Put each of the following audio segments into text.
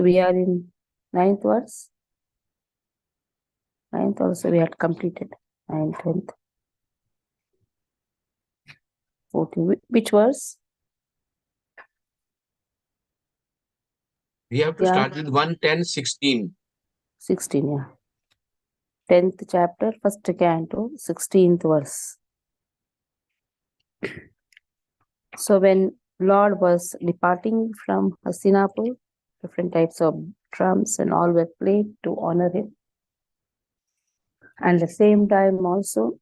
we are in 9th verse. 9th also we had completed. 9th, 10th. 14. Which verse? We have to start with 1, 10, 16. 16, yeah. 10th chapter, 1st canto, 16th verse. So when Lord was departing from Hastinapur, different types of drums and all were played to honor him. And at the same time also,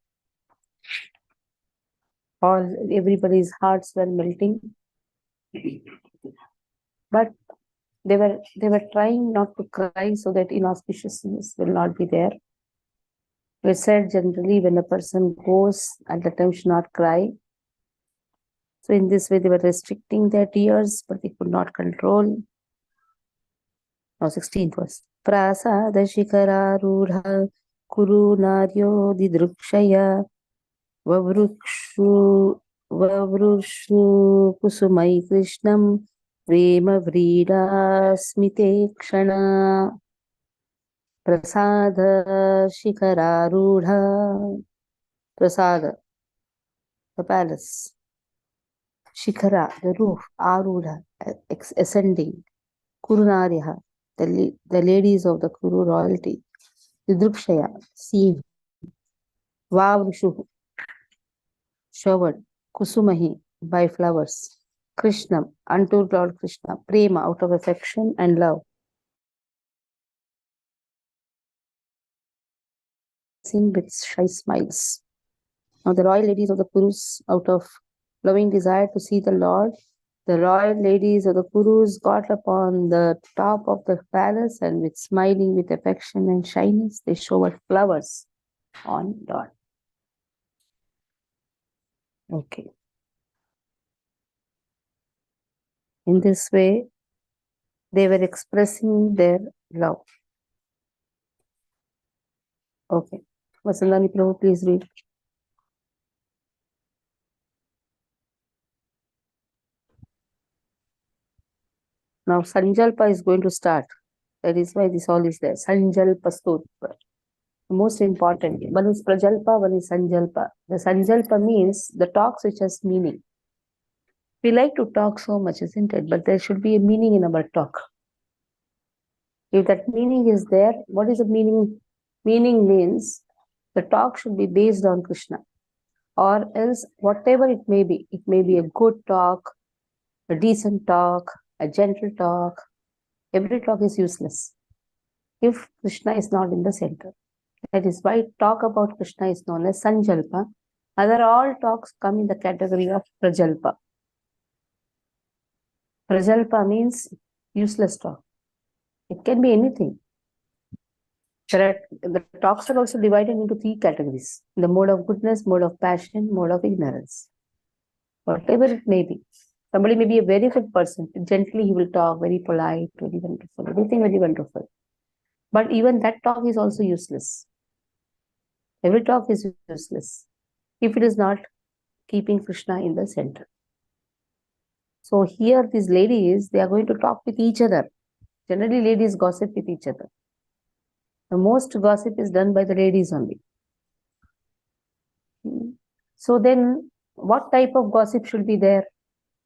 everybody's hearts were melting. But they were trying not to cry so that inauspiciousness will not be there. We said generally when a person goes at the time should not cry. So in this way they were restricting their tears, but they could not control. Now 16th verse. Prasada shikararudha kuru naryo didrukshaya vavrukshu kusumai krishnam prema vrida smite kshana prasada shikararudha. Prasada, the palace. Shikara, the roof. Arudha, ascending. Kurunaryaha, the ladies of the Kuru royalty. Didrukshaya, seen. Vavrushu, showered. Kusumahi, by flowers. Krishnam, unto Lord Krishna. Prema, out of affection and love. With shy smiles. Now the royal ladies of the Kurus, out of loving desire to see the Lord, the royal ladies of the Kurus got upon the top of the palace and with smiling with affection and shyness, they showered flowers on Lord. Okay. In this way, they were expressing their love. Okay. Vasandani Prabhu, please read. Now Sanjalpa is going to start. That is why this all is there. Sanjalpa Stottra. The most important. One is Prajalpa, one is Sanjalpa. The Sanjalpa means the talks which has meaning. We like to talk so much, isn't it? But there should be a meaning in our talk. If that meaning is there, what is the meaning? Meaning means the talk should be based on Krishna. Or else, whatever it may be a good talk, a decent talk, a gentle talk. Every talk is useless if Krishna is not in the center. That is why talk about Krishna is known as Sanjalpa. Other all talks come in the category of Prajalpa. Prajalpa means useless talk. It can be anything. The talks are also divided into 3 categories. The mode of goodness, mode of passion, mode of ignorance. Whatever it may be. Somebody may be a very good person. Gently he will talk, very polite, very wonderful, everything very wonderful. But even that talk is also useless. Every talk is useless if it is not keeping Krishna in the center. So here these ladies, they are going to talk with each other. Generally ladies gossip with each other. The most gossip is done by the ladies only. So then what type of gossip should be there?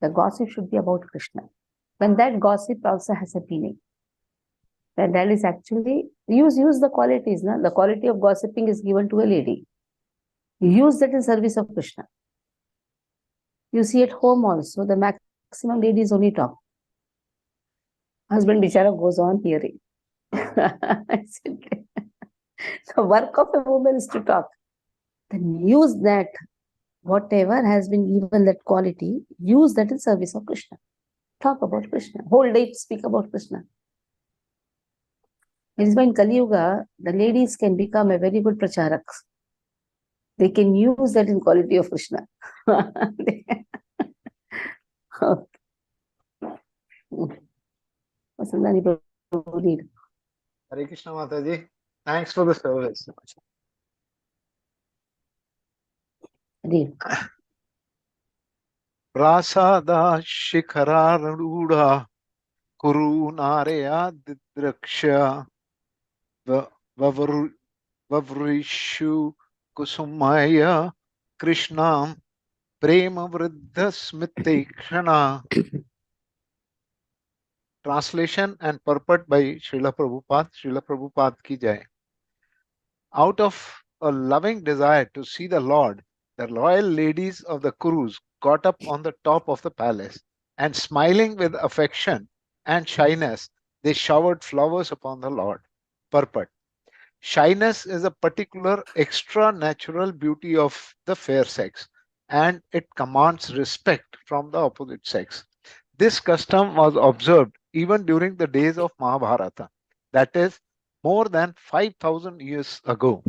The gossip should be about Krishna. When that gossip also has a meaning. And that is actually, use the qualities. Na? The quality of gossiping is given to a lady. You use that in service of Krishna. You see at home also, the maximum ladies only talk. Husband bichara goes on hearing. The work of a woman is to talk. Then use that, whatever has been given that quality, use that in service of Krishna. Talk about Krishna. Whole day speak about Krishna. It is why in Kali Yuga, the ladies can become a very good pracharaks. They can use that in quality of Krishna. Hare Krishna Mataji. Thanks for the service. Prasada Shikararudha Kuru Naraya Didraksha Vavrishu Kusumaya Krishnam Prema Vriddha Smritekshana. Translation and purport by Srila Prabhupada. Srila Prabhupada ki jai. Out of a loving desire to see the Lord, the royal ladies of the Kurus got up on the top of the palace, and smiling with affection and shyness, they showered flowers upon the Lord. Purport. Shyness is a particular extra natural beauty of the fair sex, and it commands respect from the opposite sex. This custom was observed even during the days of Mahabharata, that is, more than 5,000 years ago.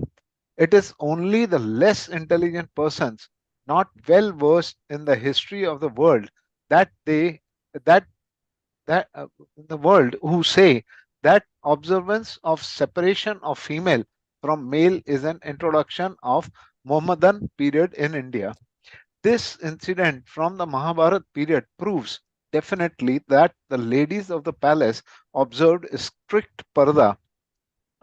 It is only the less intelligent persons, not well versed in the history of the world, that they that that in the world who say that observance of separation of female from male is an introduction of Mohammedan period in India. This incident from the Mahabharat period proves definitely that the ladies of the palace observed strict parda,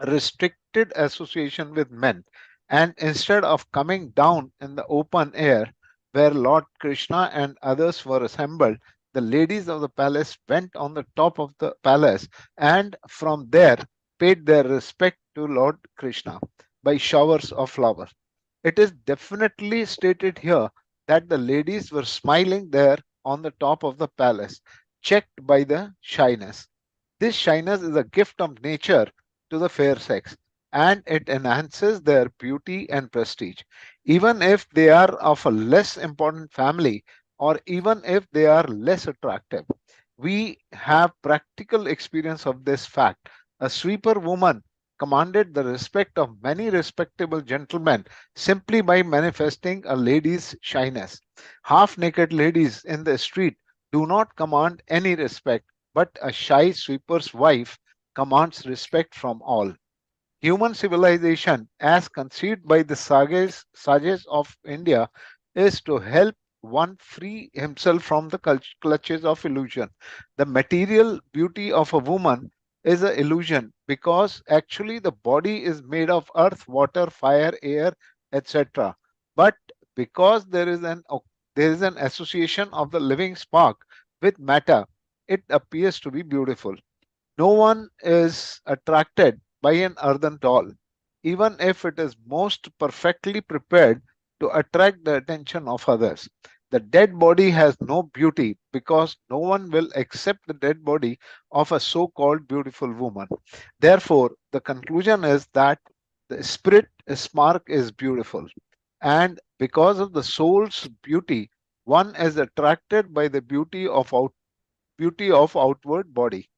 restricted association with men, and instead of coming down in the open air where Lord Krishna and others were assembled, the ladies of the palace went on the top of the palace and from there paid their respect to Lord Krishna by showers of flowers. It is definitely stated here that the ladies were smiling there on the top of the palace, checked by the shyness. This shyness is a gift of nature to the fair sex, and it enhances their beauty and prestige. Even if they are of a less important family, or even if they are less attractive, we have practical experience of this fact. A sweeper woman commanded the respect of many respectable gentlemen simply by manifesting a lady's shyness. Half naked ladies in the street do not command any respect, but a shy sweeper's wife commands respect from all. Human civilization, as conceived by the sages of India, is to help one free himself from the clutches of illusion. The material beauty of a woman is an illusion because actually the body is made of earth, water, fire, air, etc. But because there is an association of the living spark with matter, it appears to be beautiful. No one is attracted by an earthen doll, even if it is most perfectly prepared to attract the attention of others. The dead body has no beauty because no one will accept the dead body of a so called beautiful woman. Therefore, the conclusion is that the spirit spark is beautiful, and because of the soul's beauty, one is attracted by the beauty of outward body.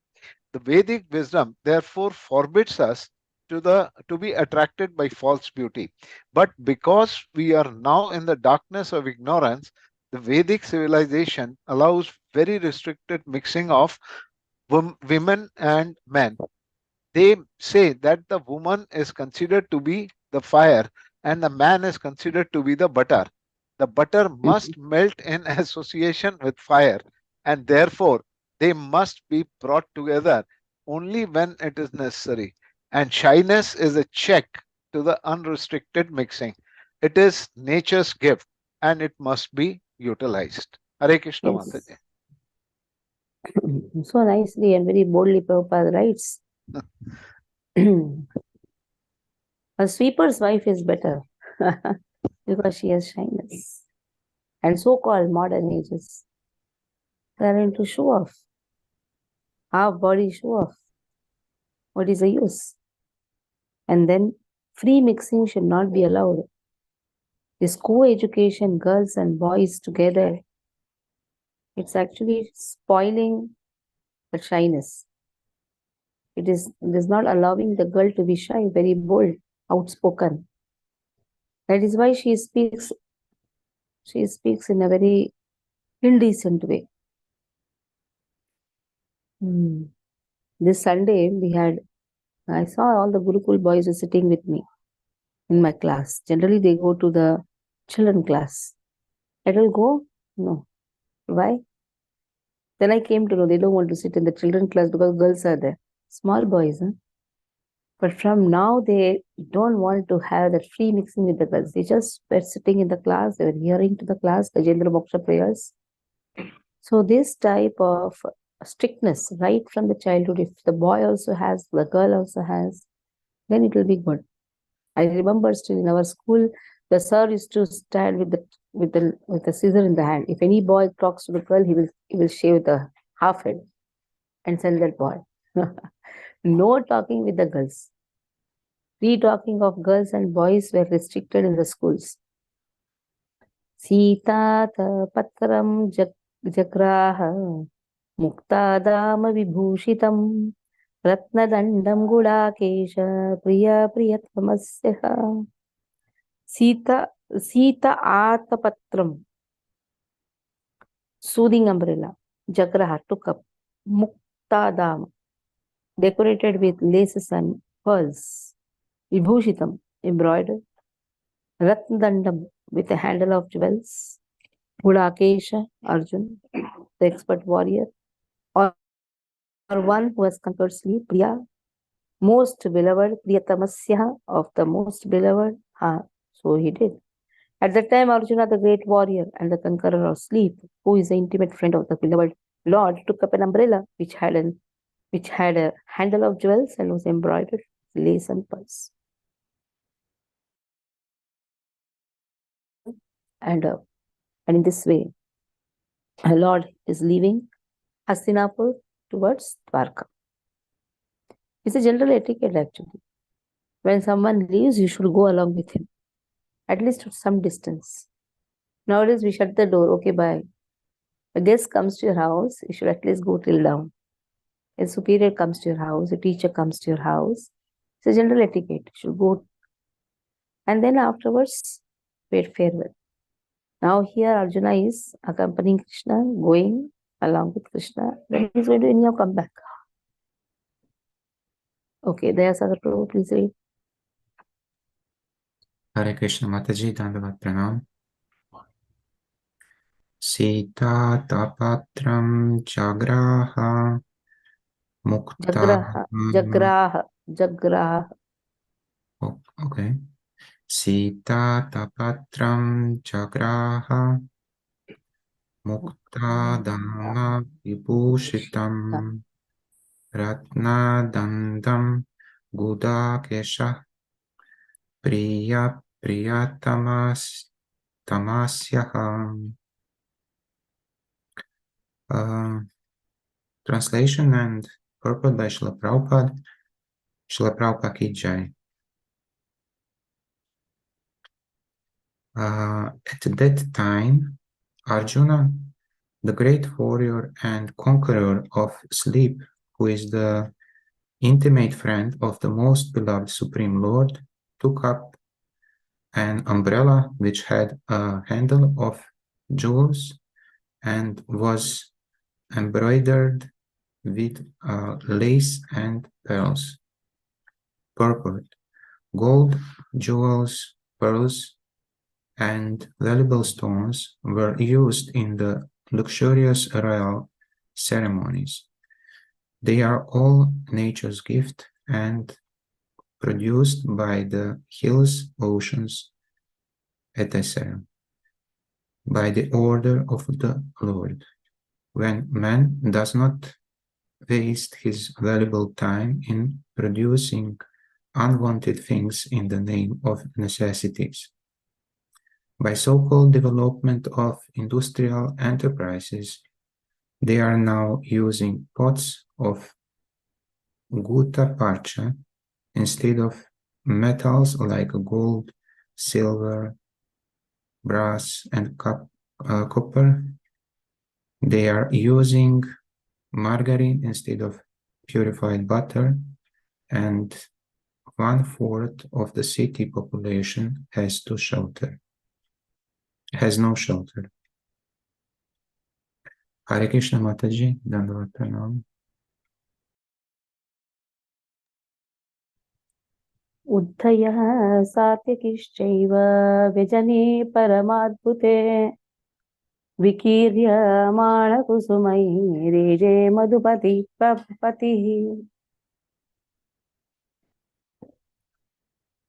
The Vedic wisdom therefore forbids us to be attracted by false beauty. But because we are now in the darkness of ignorance, the Vedic civilization allows very restricted mixing of women and men. They say that the woman is considered to be the fire and the man is considered to be the butter. The butter must melt in association with fire, and therefore they must be brought together only when it is necessary. And shyness is a check to the unrestricted mixing. It is nature's gift and it must be utilized. Hare Krishna Yes. Mataji. So nicely and very boldly Prabhupada writes. A sweeper's wife is better because she has shyness. And so-called modern ages, they are into show off. Half body show off. What is the use? And then free mixing should not be allowed. This co-education, girls and boys together, it's actually spoiling the shyness. It is not allowing the girl to be shy, very bold, outspoken. That is why she speaks in a very indecent way. This Sunday I saw all the Gurukul boys were sitting with me in my class. Generally, they go to the children class. I will go? No. Why? Then I came to know they don't want to sit in the children class because girls are there. Small boys, huh? But from now, they don't want to have that free mixing with the girls. They just were sitting in the class, they were hearing to the class, Gajendra Moksha prayers. So this type of strictness, right from the childhood, if the boy also has, the girl also has, then it will be good. I remember still in our school, the sir used to stand with the scissor in the hand. If any boy talks to the girl, he will shave the half head and send that boy. No talking with the girls. Free talking of girls and boys were restricted in the schools. Sita patram jagraha muktadama vibhushitam ratnadandam gudakesha priyatvamasya. Sita atapatram, soothing umbrella. Jagraha took up. Muktadam, decorated with laces and pearls. Vibhushitam, embroidered. Ratnadandam, with a handle of jewels. Gudakesha, Arjun, the expert warrior, or one who has conquered sleep, Priya, most beloved, Priyatamasya, of the most beloved. So he did. At that time, Arjuna, the great warrior and the conqueror of sleep, who is the intimate friend of the beloved Lord, took up an umbrella which had a handle of jewels and was embroidered with lace and pearls. And in this way, our Lord is leaving Hastinapur towards Dwarka. It's a general etiquette actually. When someone leaves, you should go along with him, at least to some distance. Nowadays, we shut the door, okay, bye. A guest comes to your house, you should at least go till down. A superior comes to your house, a teacher comes to your house. It's a general etiquette. You should go. And then afterwards, bid farewell. Now here Arjuna is accompanying Krishna, going along with Krishna. Then he's going to anyhow come back. Okay, there's Sagar Prabhu, please read. Hare Krishna Mataji, Dandavat Pranam. Sita tapatram jagraha mukta. Jagraha. Oh, okay. Sita tapatram jagraha mukta dhamma vibhushitam ratna dandam gudakesha tamasyaha. Translation and purport by Srila Prabhupada. Srila Prabhupada ki jai. At that time, Arjuna, the great warrior and conqueror of sleep, who is the intimate friend of the most beloved Supreme Lord, took up an umbrella which had a handle of jewels and was embroidered with lace and pearls. Purport: gold, jewels, pearls, and valuable stones were used in the luxurious royal ceremonies. They are all nature's gift and produced by the hills, oceans, etc., by the order of the Lord. When man does not waste his valuable time in producing unwanted things in the name of necessities. By so-called development of industrial enterprises, they are now using pots of gutta parcha instead of metals like gold, silver, brass, and copper. They are using margarine instead of purified butter, and 1/4 of the city population has no shelter. Hare Krishna Mataji, Dandavat Pranam. Uddhaya satyakishchaiva vyajane paramadbhute विकीर्यमाण कुसुमैः रेजे Madhupati पतिः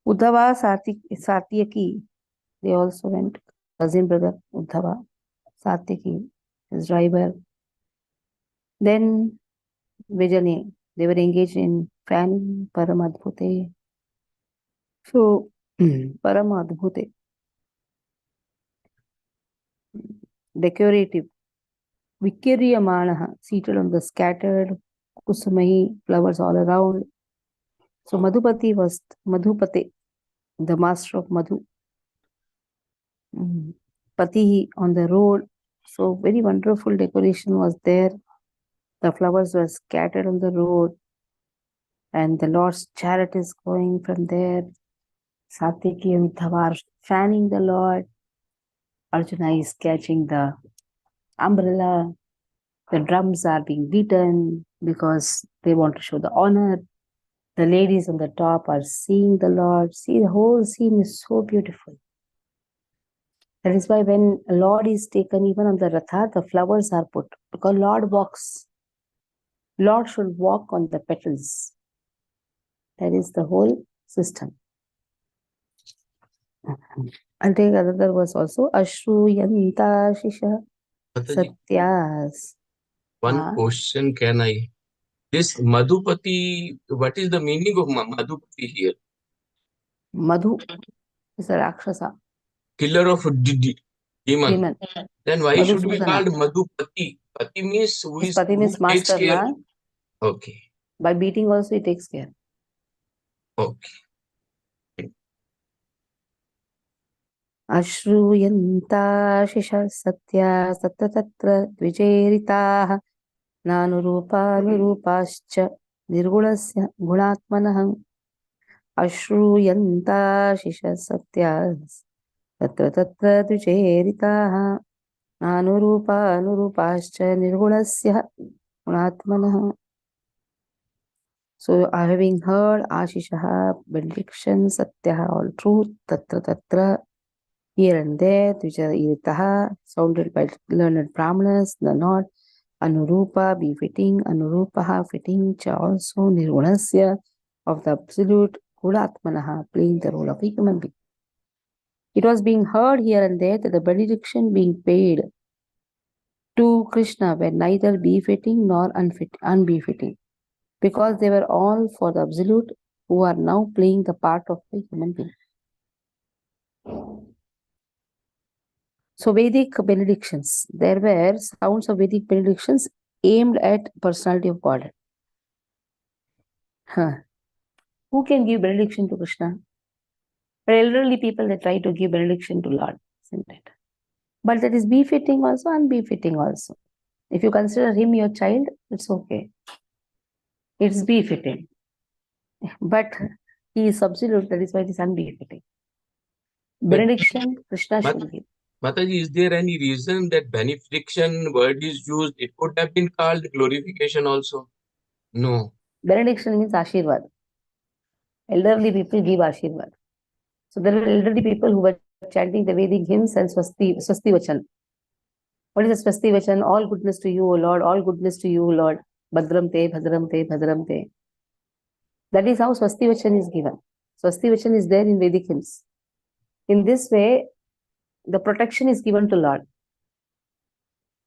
Uddhava Satyaki, they also went, cousin brother Uddhava, Satyaki, his driver. Then Vijani, they were engaged in fanning Paramadbhute. So, Paramadbhute, decorative, Vikiryamanaha, seated on the scattered Kusumahi flowers all around. So Madhupati was Madhupate, the master of Madhu. Patihi on the road. So very wonderful decoration was there. The flowers were scattered on the road, and the Lord's chariot is going from there. Satyaki and Uddhava are fanning the Lord. Arjuna is catching the umbrella. The drums are being beaten because they want to show the honor. The ladies on the top are seeing the Lord. See, the whole scene is so beautiful. That is why when a Lord is taken, even on the Ratha, the flowers are put. Because Lord walks. Lord should walk on the petals. That is the whole system. I'll take another verse also. Ashruyanta Shisha Mataji, Satyas. one question can I? This Madhupati, what is the meaning of Madhupati here? Madhu is a Rakshasa. Killer of demon. Demon. Then why should be Madhusudana. called Madhupati? Pati means who His is Pati who means takes master, care. na? Okay. By beating also he takes care. Okay. Ashruyanta Shisha Satya Satatatra Dvijeritaha Nanurupascha Nirgulasya Gunatmanaham Ashruyanta Shisha Satyas Tatra Tatra Dvijeritaha Nanurupascha Nirgulasya Gunatmanaham. So, having heard Ashishaha, benediction, Satyaha, all truth, Tatra Tatra, here and there, Dvijaritaha, sounded by learned Brahmanas, the not, Anurupa, befitting, Anurupaha, fitting, cha also, Nirgunasya, of the absolute, Kulatmanaha, playing the role of a human being. It was being heard here and there that the benediction being paid to Krishna were neither befitting nor unbefitting, because they were all for the absolute, who are now playing the part of a human being. So Vedic benedictions, there were sounds of Vedic benedictions aimed at personality of God. Who can give benediction to Krishna? But elderly people, they try to give benediction to Lord, isn't it? But that is befitting also, unbefitting also. If you consider him your child, it's okay. It's befitting. But he is absolute, that is why it is unbefitting. Benediction, Krishna should give. Mataji, is there any reason that benediction word is used? It could have been called glorification also. No. Benediction means Ashirvad. Elderly people give Ashirvad. So there were elderly people who were chanting the Vedic hymns and Swasti Vachan. What is the Swasti Vachan? All goodness to you, O Lord, all goodness to you, O Lord. Bhadram te, Bhadram te, Bhadram te. That is how Swasti Vachan is given. Swasti Vachan is there in Vedic hymns. In this way, the protection is given to Lord.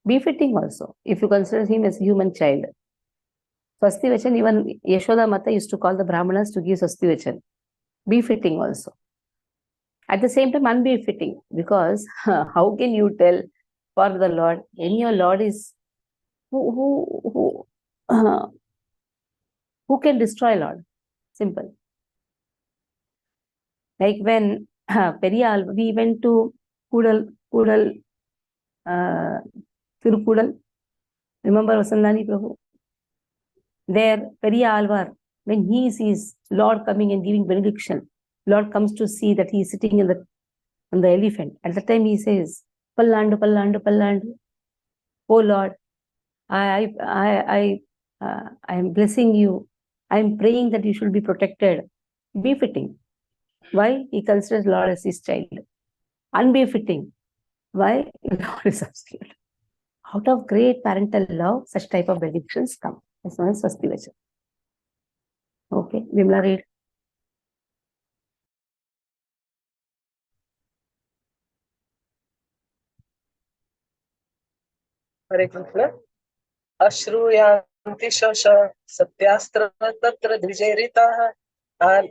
Befitting also, if you consider him as a human child. Swasti Vachan, even Yashoda Mata used to call the Brahmanas to give Swasti Vachan. Befitting also. At the same time, unbefitting, because how can you tell for the Lord, when your Lord is who can destroy Lord? Simple. Like when Periyal, we went to Kudal, Tirukudal. Remember Vasandani Prabhu? There, Periyalvar, when he sees Lord coming and giving benediction, Lord comes to see that he is sitting on the elephant. At the time he says, Pallandu, Pallandu, Pallandu. Oh Lord, I am blessing you. I am praying that you should be protected. Befitting. Why? He considers Lord as his child. Unbefitting. Why? Lord is absolute. Out of great parental love, such type of benedictions come. That's known as Swasti Vachan. Okay, Vimla, read. Hare Krishna. अश्रूयान्ति शश सत्यास्त्र तत्र द्विजैरिताः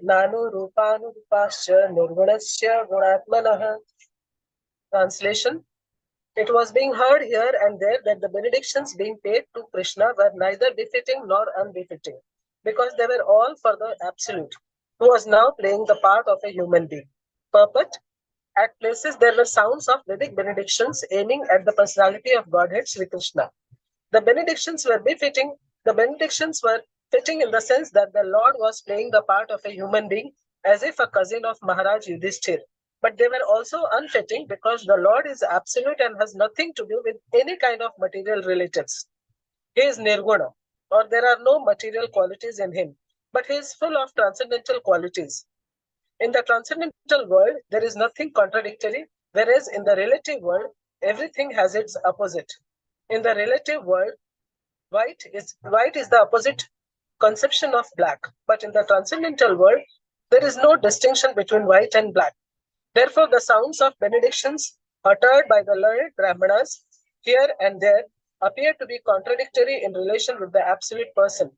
नानुरूपानुरूपाश्च निर्गुणस्य गुणात्मनः. Translation. It was being heard here and there that the benedictions being paid to Krishna were neither befitting nor unbefitting, because they were all for the Absolute, who was now playing the part of a human being. Purport. At places there were sounds of Vedic benedictions aiming at the personality of Godhead Sri Krishna. The benedictions were befitting. The benedictions were fitting in the sense that the Lord was playing the part of a human being, as if a cousin of Maharaj Yudhishthir. But they were also unfitting because the Lord is absolute and has nothing to do with any kind of material relatives. He is nirguna, or there are no material qualities in him, but he is full of transcendental qualities. In the transcendental world, there is nothing contradictory, whereas in the relative world, everything has its opposite. In the relative world, white is the opposite conception of black, but in the transcendental world, there is no distinction between white and black. Therefore, the sounds of benedictions uttered by the learned Brahmanas here and there appear to be contradictory in relation with the absolute person.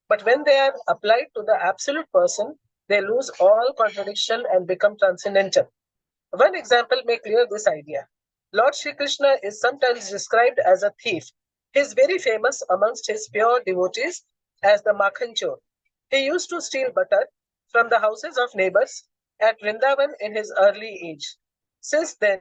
But when they are applied to the absolute person, they lose all contradiction and become transcendental. One example may clear this idea. Lord Shri Krishna is sometimes described as a thief. He is very famous amongst his pure devotees as the Makhanchor. He used to steal butter from the houses of neighbors at Vrindavan in his early age. Since then,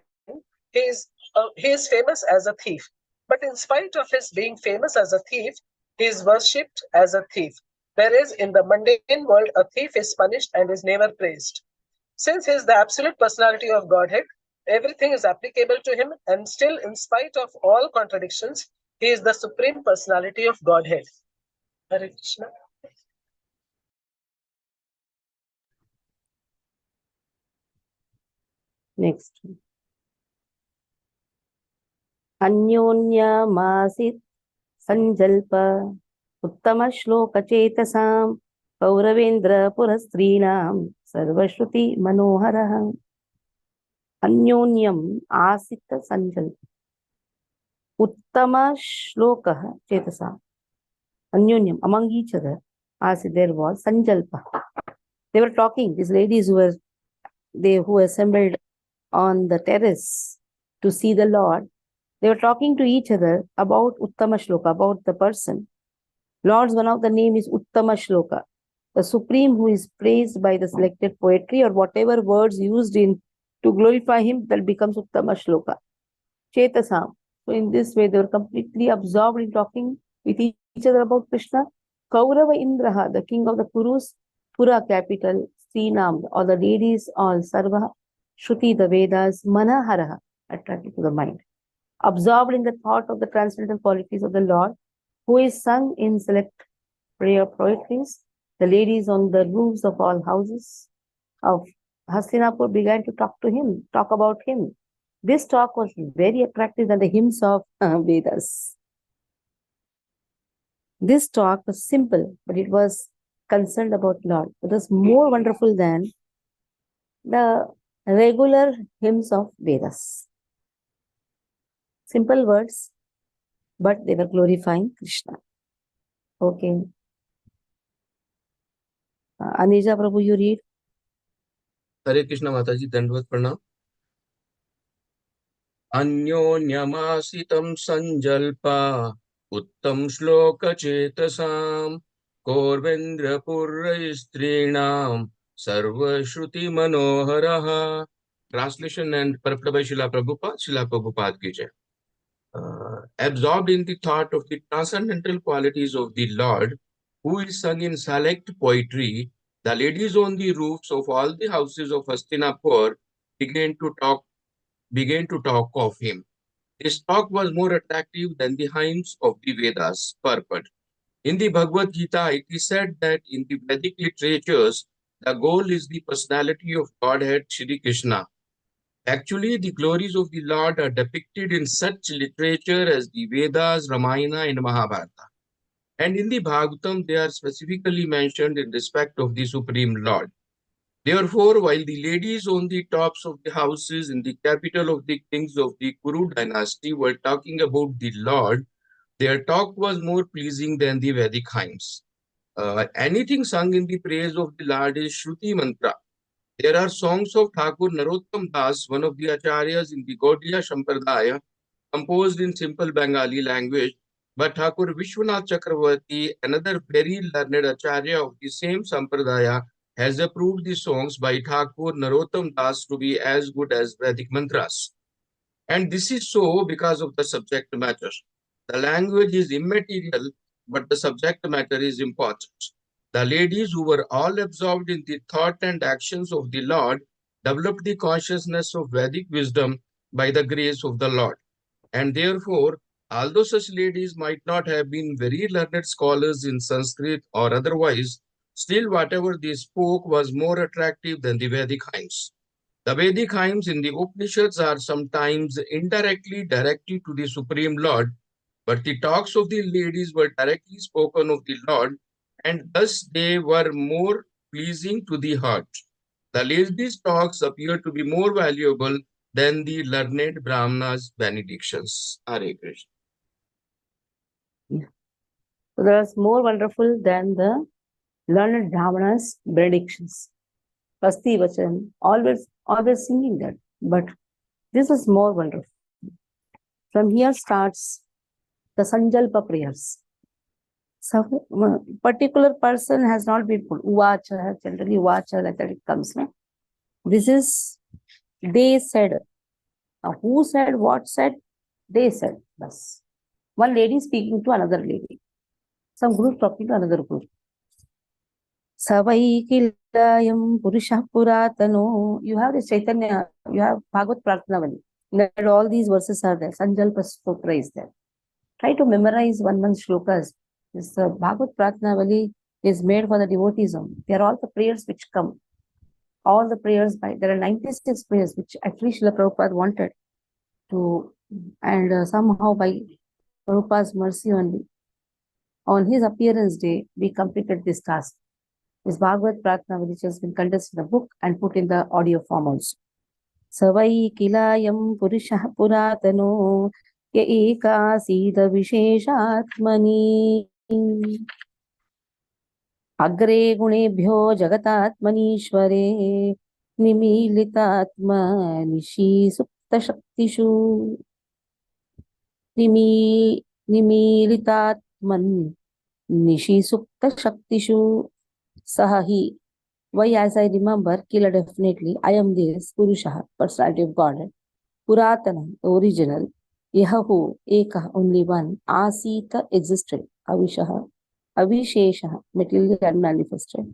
he is famous as a thief. But in spite of his being famous as a thief, he is worshipped as a thief. Whereas in the mundane world, a thief is punished and is never praised. Since he is the absolute personality of Godhead, everything is applicable to him, and still, in spite of all contradictions, he is the supreme personality of Godhead. Hare Krishna. Next. Anyonyamasit sanjalpa uttama shloka chetasam Kauravendra purastrinam sarvashruti manoharah. Anyonyam asita sanjalpa uttama shloka chetasam. Anyonyam, among each other, as there was sanjalpa. They were talking, these ladies who assembled on the terrace to see the Lord. They were talking to each other about Uttama Shloka, about the person. Lord's one of the name is Uttama Shloka, the supreme who is praised by the selected poetry or whatever words used in to glorify him, that becomes Uttama Shloka. Chetasam. So in this way, they were completely absorbed in talking with each other about Krishna. Kaurava Indraha, the king of the Kurus, Pura capital, Srinam, all the ladies, all Sarva, Shruti, the Vedas, Manaharaha, attracted to the mind. Absorbed in the thought of the transcendental qualities of the Lord, who is sung in select prayer poetries, the ladies on the roofs of all houses of Hastinapur began to talk about him. This talk was very attractive than the hymns of Vedas. This talk was simple, but it was concerned about Lord. It was more wonderful than the regular hymns of Vedas. Simple words, but they were glorifying Krishna. Okay. Anija Prabhu, you read. Hare Krishna Mataji, Dandvat Pranam. Anyonyamasitam sanjalpa uttam shloka chetasam Korvendra purraistrinam sarva shruti manoharaha. Translation and purport by Srila Prabhupada ki jai. Absorbed in the thought of the transcendental qualities of the Lord, who is sung in select poetry, the ladies on the roofs of all the houses of Hastinapur began to talk of him. This talk was more attractive than the hymns of the Vedas. Purport. In the Bhagavad Gita, it is said that in the Vedic literatures, the goal is the personality of Godhead Shri Krishna. Actually, the glories of the Lord are depicted in such literature as the Vedas, Ramayana, and Mahabharata. And in the Bhagavatam, they are specifically mentioned in respect of the Supreme Lord. Therefore, while the ladies on the tops of the houses in the capital of the kings of the Kuru dynasty were talking about the Lord, their talk was more pleasing than the Vedic hymns. Anything sung in the praise of the Lord is Shruti Mantra. There are songs of Thakur Narottam Das, one of the acharyas in the Gaudiya Sampradaya, composed in simple Bengali language, but Thakur Vishwanath Chakravarti, another very learned acharya of the same Sampradaya, has approved the songs by Thakur Narottam Das to be as good as Vedic mantras. And this is so because of the subject matter. The language is immaterial, but the subject matter is important. The ladies who were all absorbed in the thought and actions of the Lord developed the consciousness of Vedic wisdom by the grace of the Lord. And therefore, although such ladies might not have been very learned scholars in Sanskrit or otherwise, still whatever they spoke was more attractive than the Vedic hymns. The Vedic hymns in the Upanishads are sometimes indirectly directed to the Supreme Lord, but the talks of the ladies were directly spoken of the Lord, and thus they were more pleasing to the heart. The ladies' talks appear to be more valuable than the learned Brahmanas' benedictions. Hare Krishna. So that's more wonderful than the learned Brahmanas' benedictions. Bhakti Vachan, always singing that. But this is more wonderful. From here starts the Sanjalpa prayers. So, particular person has not been put. Uvacha, generally Uvacha, like that it comes. No? This is, they said. Now, who said, what said? They said. Thus, one lady speaking to another lady. Some group talking to another group. Savai kilayam purusha puratano. You have this Chaitanya, you have Bhagavad Pratnavali. That all these verses are there. Sanjalpa Stotra is there. Try to memorize one shlokas. This Bhagavad Pratnavali is made for the devotees only. They are all the prayers which come. All the prayers there are 96 prayers which actually Srila Prabhupada wanted to, and somehow by Prabhupada's mercy only, on his appearance day, we completed this task. This Bhagavad Pratnavali which has been condensed in the book and put in the audio form also. Savai kilayam purushah puratano ya ekasida visheshatmani agre gunebhyo jagatatmanishware nimilitatma nishi supta shaktishu nimilitatman nishi supta shaktishu sahahi. Why, as I remember, Kila definitely, I am this Purusha, personality of Godhead, Puratana, the original, Yahu, Eka, only one, Asita, existed, Avishaha, Avisheshaha, materially unmanifested,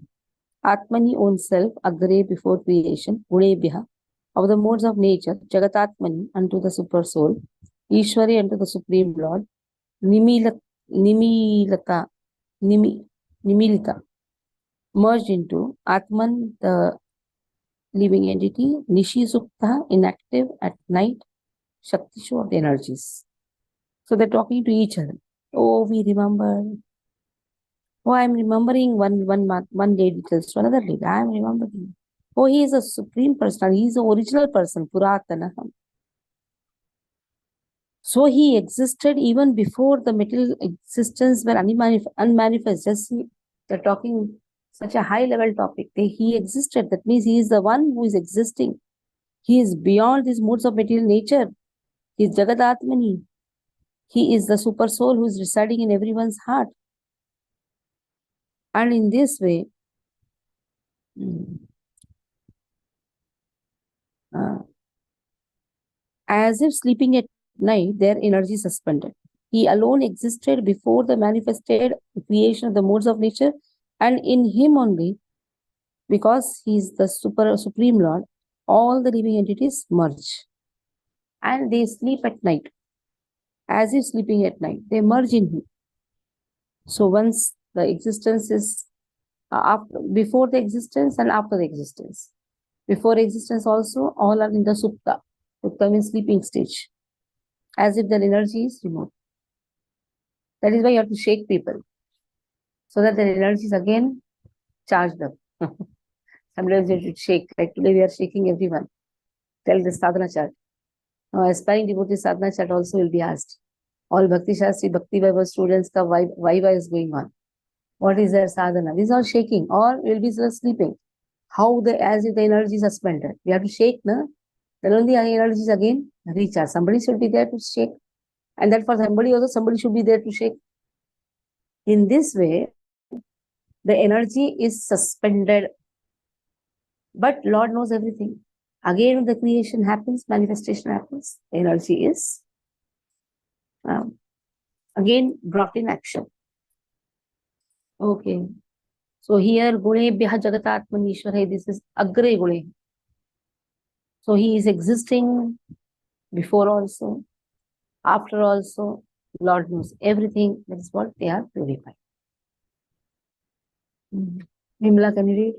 Atmani, own self, Agre, before creation, Gudebhya, of the modes of nature, Jagatatmani, unto the super soul, Ishwari, unto the Supreme Lord, Nimilita, merged into Atman, the living entity, Nishi Sukta, inactive at night, Shaktishu of the energies. So they're talking to each other. Oh, we remember. Oh, I'm remembering one lady tells to another lady. I'm remembering. Oh, he is a supreme person. He is the original person, Puratana. So he existed even before the material existence were unmanifest. Just they're talking such a high level topic. He existed. That means he is the one who is existing. He is beyond these modes of material nature. He is Jagadatmani. He is the super soul who is residing in everyone's heart. And in this way, as if sleeping at night, their energy suspended. He alone existed before the manifested creation of the modes of nature, and in him only, because he is the supreme Lord, all the living entities merge. And they sleep at night. As if sleeping at night, they merge in him. So once the existence is before the existence and after the existence. Before existence also, all are in the supta. Supta means sleeping stage, as if their energy is removed. That is why you have to shake people, so that their energy is again charged up. Sometimes you should shake, like today we are shaking everyone. Tell the sadhana chart. Now, aspiring devotee sadhana chart also will be asked. All Bhakti Shastri, Bhakti Vaibhav students ka Vaibhav is going on. What is their sadhana? These are shaking, or will be just sleeping. How as if the energy is suspended. We have to shake, no? Then only our energy is again recharge. Somebody should be there to shake. And that for somebody also, somebody should be there to shake. In this way, the energy is suspended. But Lord knows everything. Again, the creation happens, manifestation happens. The energy is again brought in action. Okay. So here, Gunebhya Jagatatmanishwara, this is Agre Gune. So he is existing before also, after also. Lord knows everything. That is what they are purified. Vimla, can you read?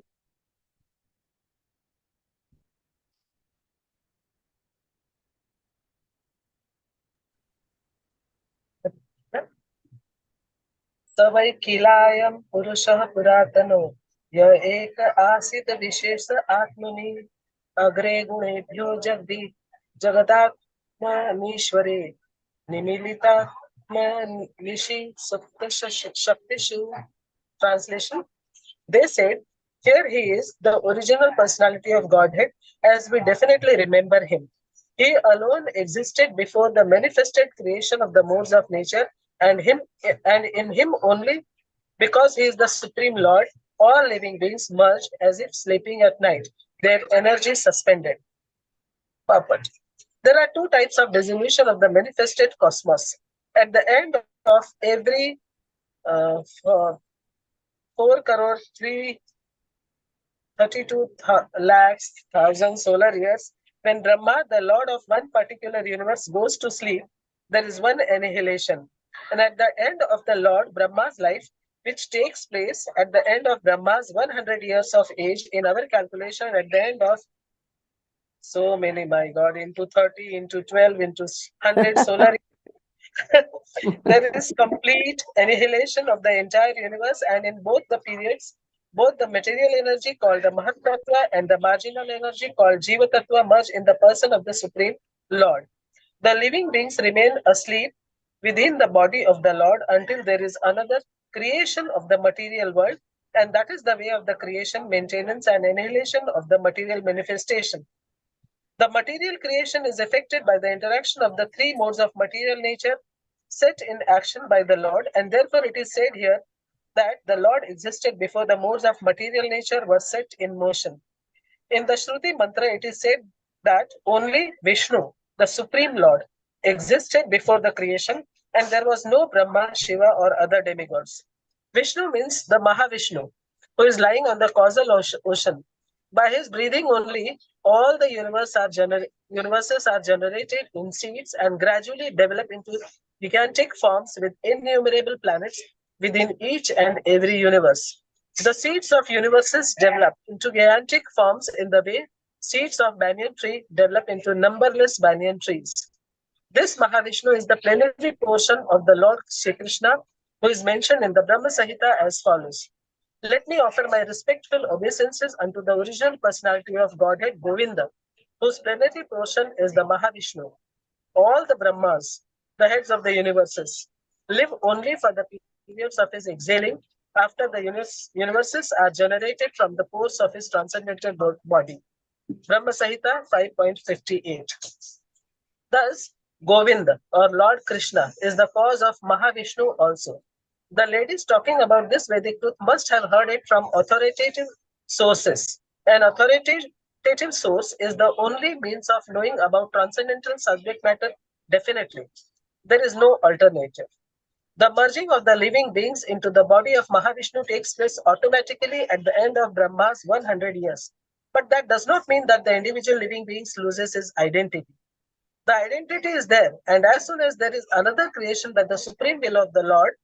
स वै किलायं पुरुषः पुरातनो य एक आसीत् विशेष आत्मनि अग्रे गुणेभ्यो जगदात्मनीश्वरे निमिलितात्मनिषि शक्तिषु. Translation. They said, here he is, the original personality of Godhead, as we definitely remember him. He alone existed before the manifested creation of the modes of nature, and in him only, because he is the Supreme Lord, all living beings merged as if sleeping at night, their energy suspended. Purport. There are two types of dissolution of the manifested cosmos. At the end of every 4 crore 332 lakhs thousand solar years, when Brahma, the lord of one particular universe, goes to sleep, there is one annihilation. And at the end of the Lord Brahma's life, which takes place at the end of Brahma's 100 years of age, in our calculation, at the end of so many, my God, into 30, into 12, into 100 solar there is complete annihilation of the entire universe, and in both the periods, both the material energy called the Mahatattva and the marginal energy called Jiva Tattva merge in the person of the Supreme Lord. The living beings remain asleep within the body of the Lord until there is another creation of the material world, and that is the way of the creation, maintenance, and annihilation of the material manifestation. The material creation is affected by the interaction of the three modes of material nature set in action by the Lord, and therefore it is said here that the Lord existed before the modes of material nature were set in motion. In the Shruti mantra, it is said that only Vishnu, the Supreme Lord, existed before the creation, and there was no Brahma, Shiva, or other demigods. Vishnu means the Mahavishnu, who is lying on the causal ocean. By his breathing only, all the universes are generated in seeds and gradually develop into gigantic forms with innumerable planets within each and every universe. The seeds of universes develop into gigantic forms in the way seeds of banyan tree develop into numberless banyan trees. This Mahavishnu is the plenary portion of the Lord Shri Krishna, who is mentioned in the Brahma Samhita as follows. Let me offer my respectful obeisances unto the original personality of Godhead, Govinda, whose plenary portion is the Mahavishnu. All the Brahmas, the heads of the universes, live only for the periods of his exhaling, after the universes are generated from the pores of his transcendental body. Brahma Samhita 5.58. Thus, Govinda, or Lord Krishna, is the cause of Mahavishnu also. The ladies talking about this Vedic truth must have heard it from authoritative sources. An authoritative source is the only means of knowing about transcendental subject matter definitely. There is no alternative. The merging of the living beings into the body of Mahavishnu takes place automatically at the end of Brahma's 100 years. But that does not mean that the individual living beings loses his identity. The identity is there, and as soon as there is another creation by the supreme will of the Lord,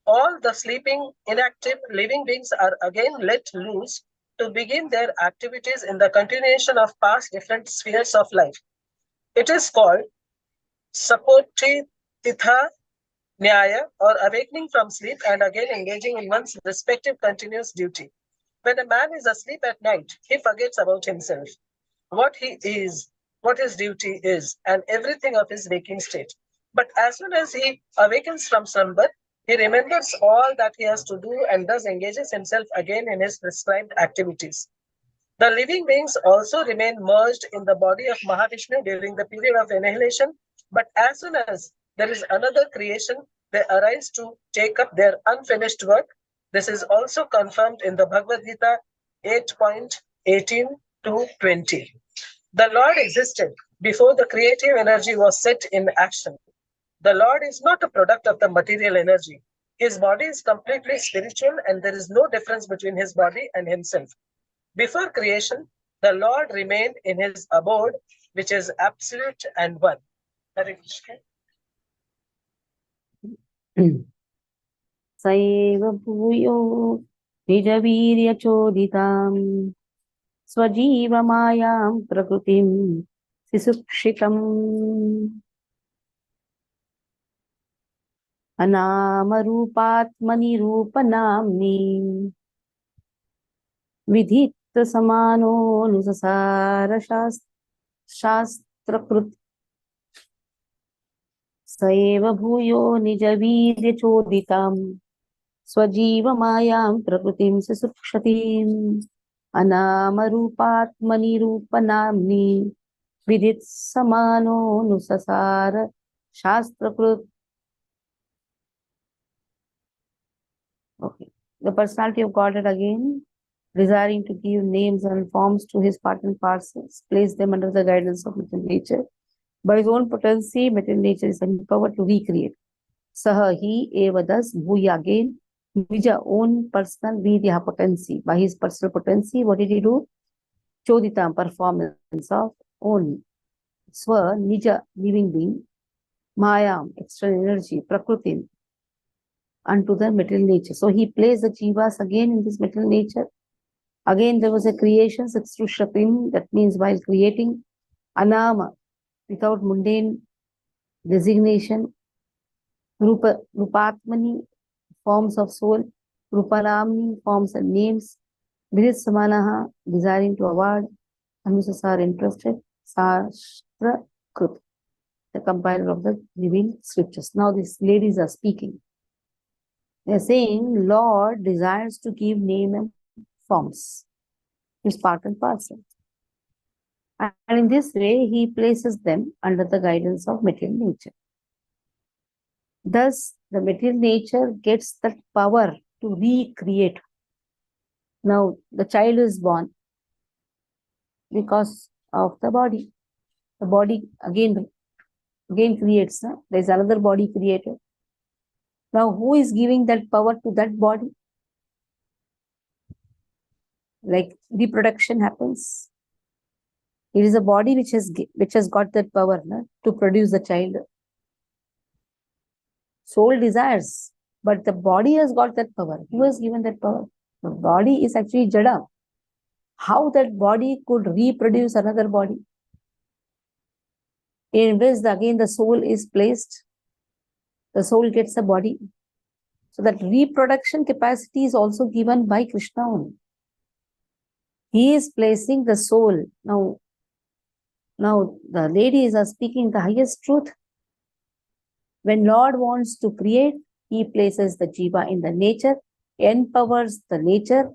all the sleeping, inactive living beings are again let loose to begin their activities in the continuation of past different spheres of life. It is called Sapoti Titha Nyaya, or awakening from sleep and again engaging in one's respective continuous duty. When a man is asleep at night, he forgets about himself, what he is, what his duty is, and everything of his waking state. But as soon as he awakens from slumber, he remembers all that he has to do and thus engages himself again in his prescribed activities. The living beings also remain merged in the body of Mahavishnu during the period of annihilation, but as soon as there is another creation, they arise to take up their unfinished work. This is also confirmed in the Bhagavad Gita 8.18 to 20. The Lord existed before the creative energy was set in action. The Lord is not a product of the material energy. His body is completely spiritual and there is no difference between his body and himself. Before creation, the Lord remained in his abode, which is absolute and one. Hare Krishna. Saiva bhuyo nijavirya choditam swajiva mayam prakritim sisukshitam anamarupaatmani rupanamni vidhitra samano nusasara shastrakrit Saiva bhuyo nijavirya choditam Swajiva mayam prakritim susukshatim Anamarupaatmani rupanamni Vidit samano nusasara shastrakrit. Okay. The personality of Godhead again, desiring to give names and forms to his part and parcels, place them under the guidance of material nature. By his own potency, material nature is empowered to recreate. Saha he eva thus bhuya again, Vija own personal vidya potency. By his personal potency, what did he do? Choditam, performance of own Swa, Nija, living being, Mayam, external energy, Prakritim, unto the material nature. So he placed the jivas again in this material nature. Again, there was a creation, Satsrushapim, that means while creating Anama, without mundane designation, Rupatmani, forms of soul, Rupanamni, forms and names, Vidit Samanaha, desiring to award, Anusasar, interested, Sastra Krut, the compiler of the living scriptures. Now these ladies are speaking. They are saying, Lord desires to give name and forms. His part and parcel. And in this way, he places them under the guidance of material nature. Thus, the material nature gets that power to recreate. Now, the child is born because of the body. The body again creates. There is another body created. Now, who is giving that power to that body? Like reproduction happens. It is a body which has got that power to produce the child. Soul desires, but the body has got that power. Who has given that power? The body is actually jada. How that body could reproduce another body? In which again the soul is placed. The soul gets a body. So that reproduction capacity is also given by Krishna only. He is placing the soul. Now the ladies are speaking the highest truth. When Lord wants to create, he places the jiva in the nature, empowers the nature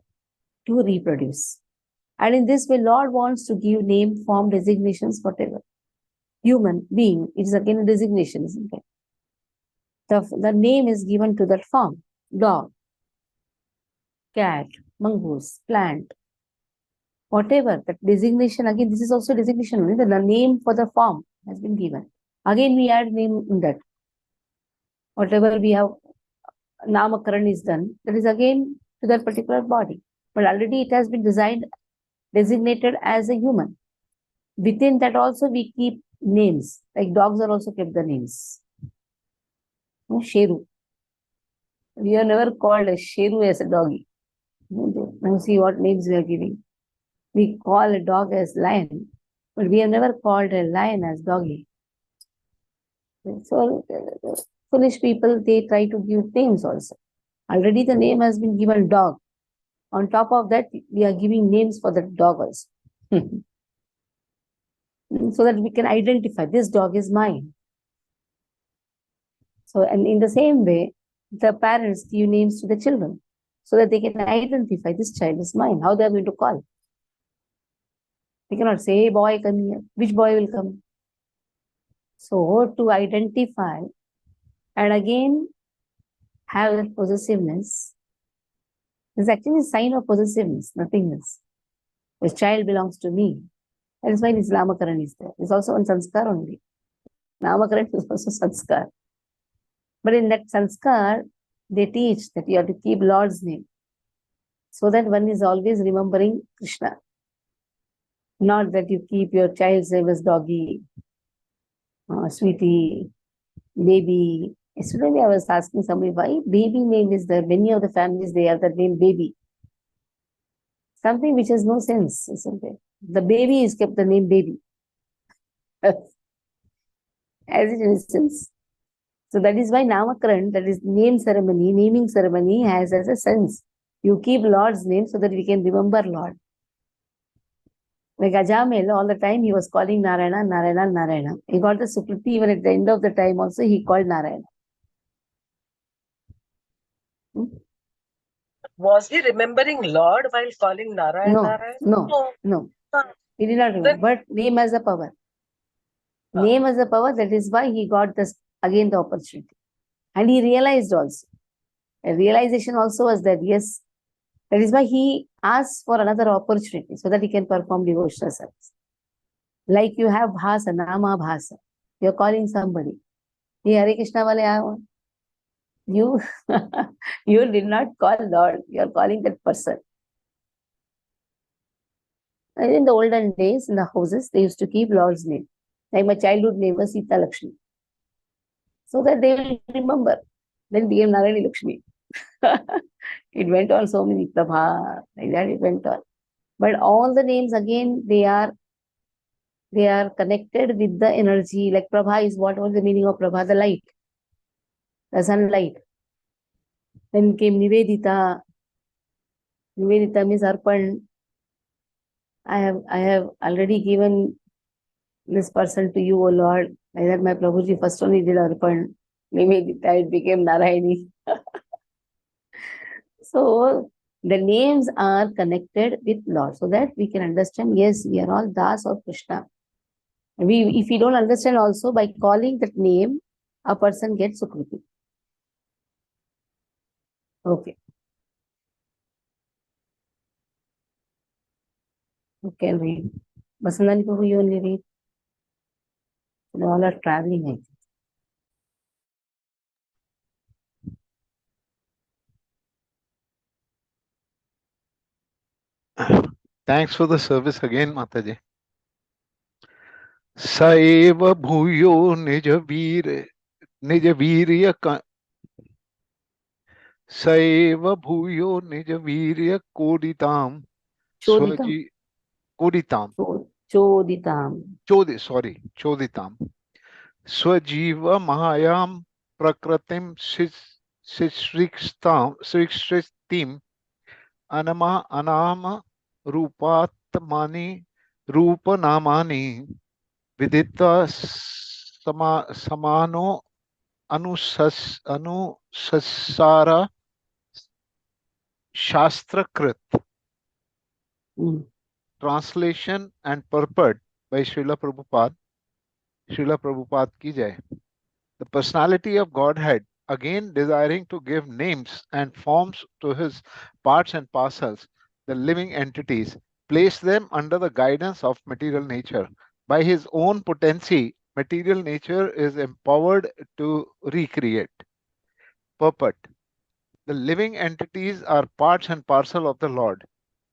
to reproduce. And in this way, Lord wants to give name, form, designations, whatever. Human being, it is again a designation, isn't it? The name is given to that form. Dog, cat, mongoose, plant, whatever. That designation, again, this is also designation only. The name for the form has been given. Again, we add name in that. Whatever we have, namakaran is done, that is again to that particular body. But already it has been designated as a human. Within that also we keep names. Like dogs are also kept the names. Sheru. We are never called a Sheru as a doggy. Now see what names we are giving. We call a dog as lion, but we have never called a lion as doggy. So foolish people, they try to give names also. Already the name has been given dog. On top of that, we are giving names for the dog also. So that we can identify this dog is mine. So, and in the same way, the parents give names to the children so that they can identify this child is mine. How they are going to call? They cannot say, hey boy, come here. Which boy will come? So to identify and again have that possessiveness is actually a sign of possessiveness, nothing else. This child belongs to me. That is why this Namakaran is there. It's also on sanskar only. Namakaran is also sanskar. But in that sanskar, they teach that you have to keep Lord's name so that one is always remembering Krishna. Not that you keep your child's name as doggy, sweetie, baby. Yesterday I was asking somebody why baby name is there. Many of the families, they have the name baby. Something which has no sense, isn't it? The baby is kept the name baby. As it is sense. So that is why Namakaran, that is name ceremony, naming ceremony has as a sense. You keep Lord's name so that we can remember Lord. Like Ajamel, all the time he was calling Narayana, Narayana, Narayana. He got the Sukriti even at the end of the time also he called Narayana. Was he remembering Lord while calling Narayana? No, Narayana? no. He did not remember. Then- But name has a power. Name has a power. That is why he got this again the opportunity. And he realized also. A realization also was that yes, that is why he asks for another opportunity so that he can perform devotional service. Like you have bhasa, nama bhasa. You're calling somebody. Hey, Hare Krishna wale aayo. You, you did not call Lord. You're calling that person. And in the olden days, in the houses, they used to keep Lord's name. Like my childhood name was Sita Lakshmi. So that they will remember. Then became Narayani Lakshmi. It went on so many Prabha, like that it went on. But all the names again, they are connected with the energy. Like Prabha is what was the meaning of Prabha? The light, the sunlight. Then came Nivedita. Nivedita means Arpan. I have already given this person to you, O Lord. Like that my Prabhuji first only did Arpan. Nivedita, it became Narayani. So the names are connected with Lord so that we can understand, yes, we are all Das of Krishna. If we don't understand also, by calling that name, a person gets Sukriti. Okay. Okay, I'll read. Basandani Prabhu, you only read. They all are traveling, I think. Thanks for the service again, Mataji. Saiva bhuyo nija Saiva bhuyo nija koditam Choditam. koditam Choditam. choditam swajiva mahayam prakratim srikshtim anama rupatmani rupanamani vidita samano anusasara shastrakrit. Translation and purport by Srila Prabhupada. Srila Prabhupada ki jai. The personality of Godhead, again desiring to give names and forms to his parts and parcels, the living entities, placed them under the guidance of material nature. By his own potency, material nature is empowered to recreate. Purport. The living entities are parts and parcel of the Lord.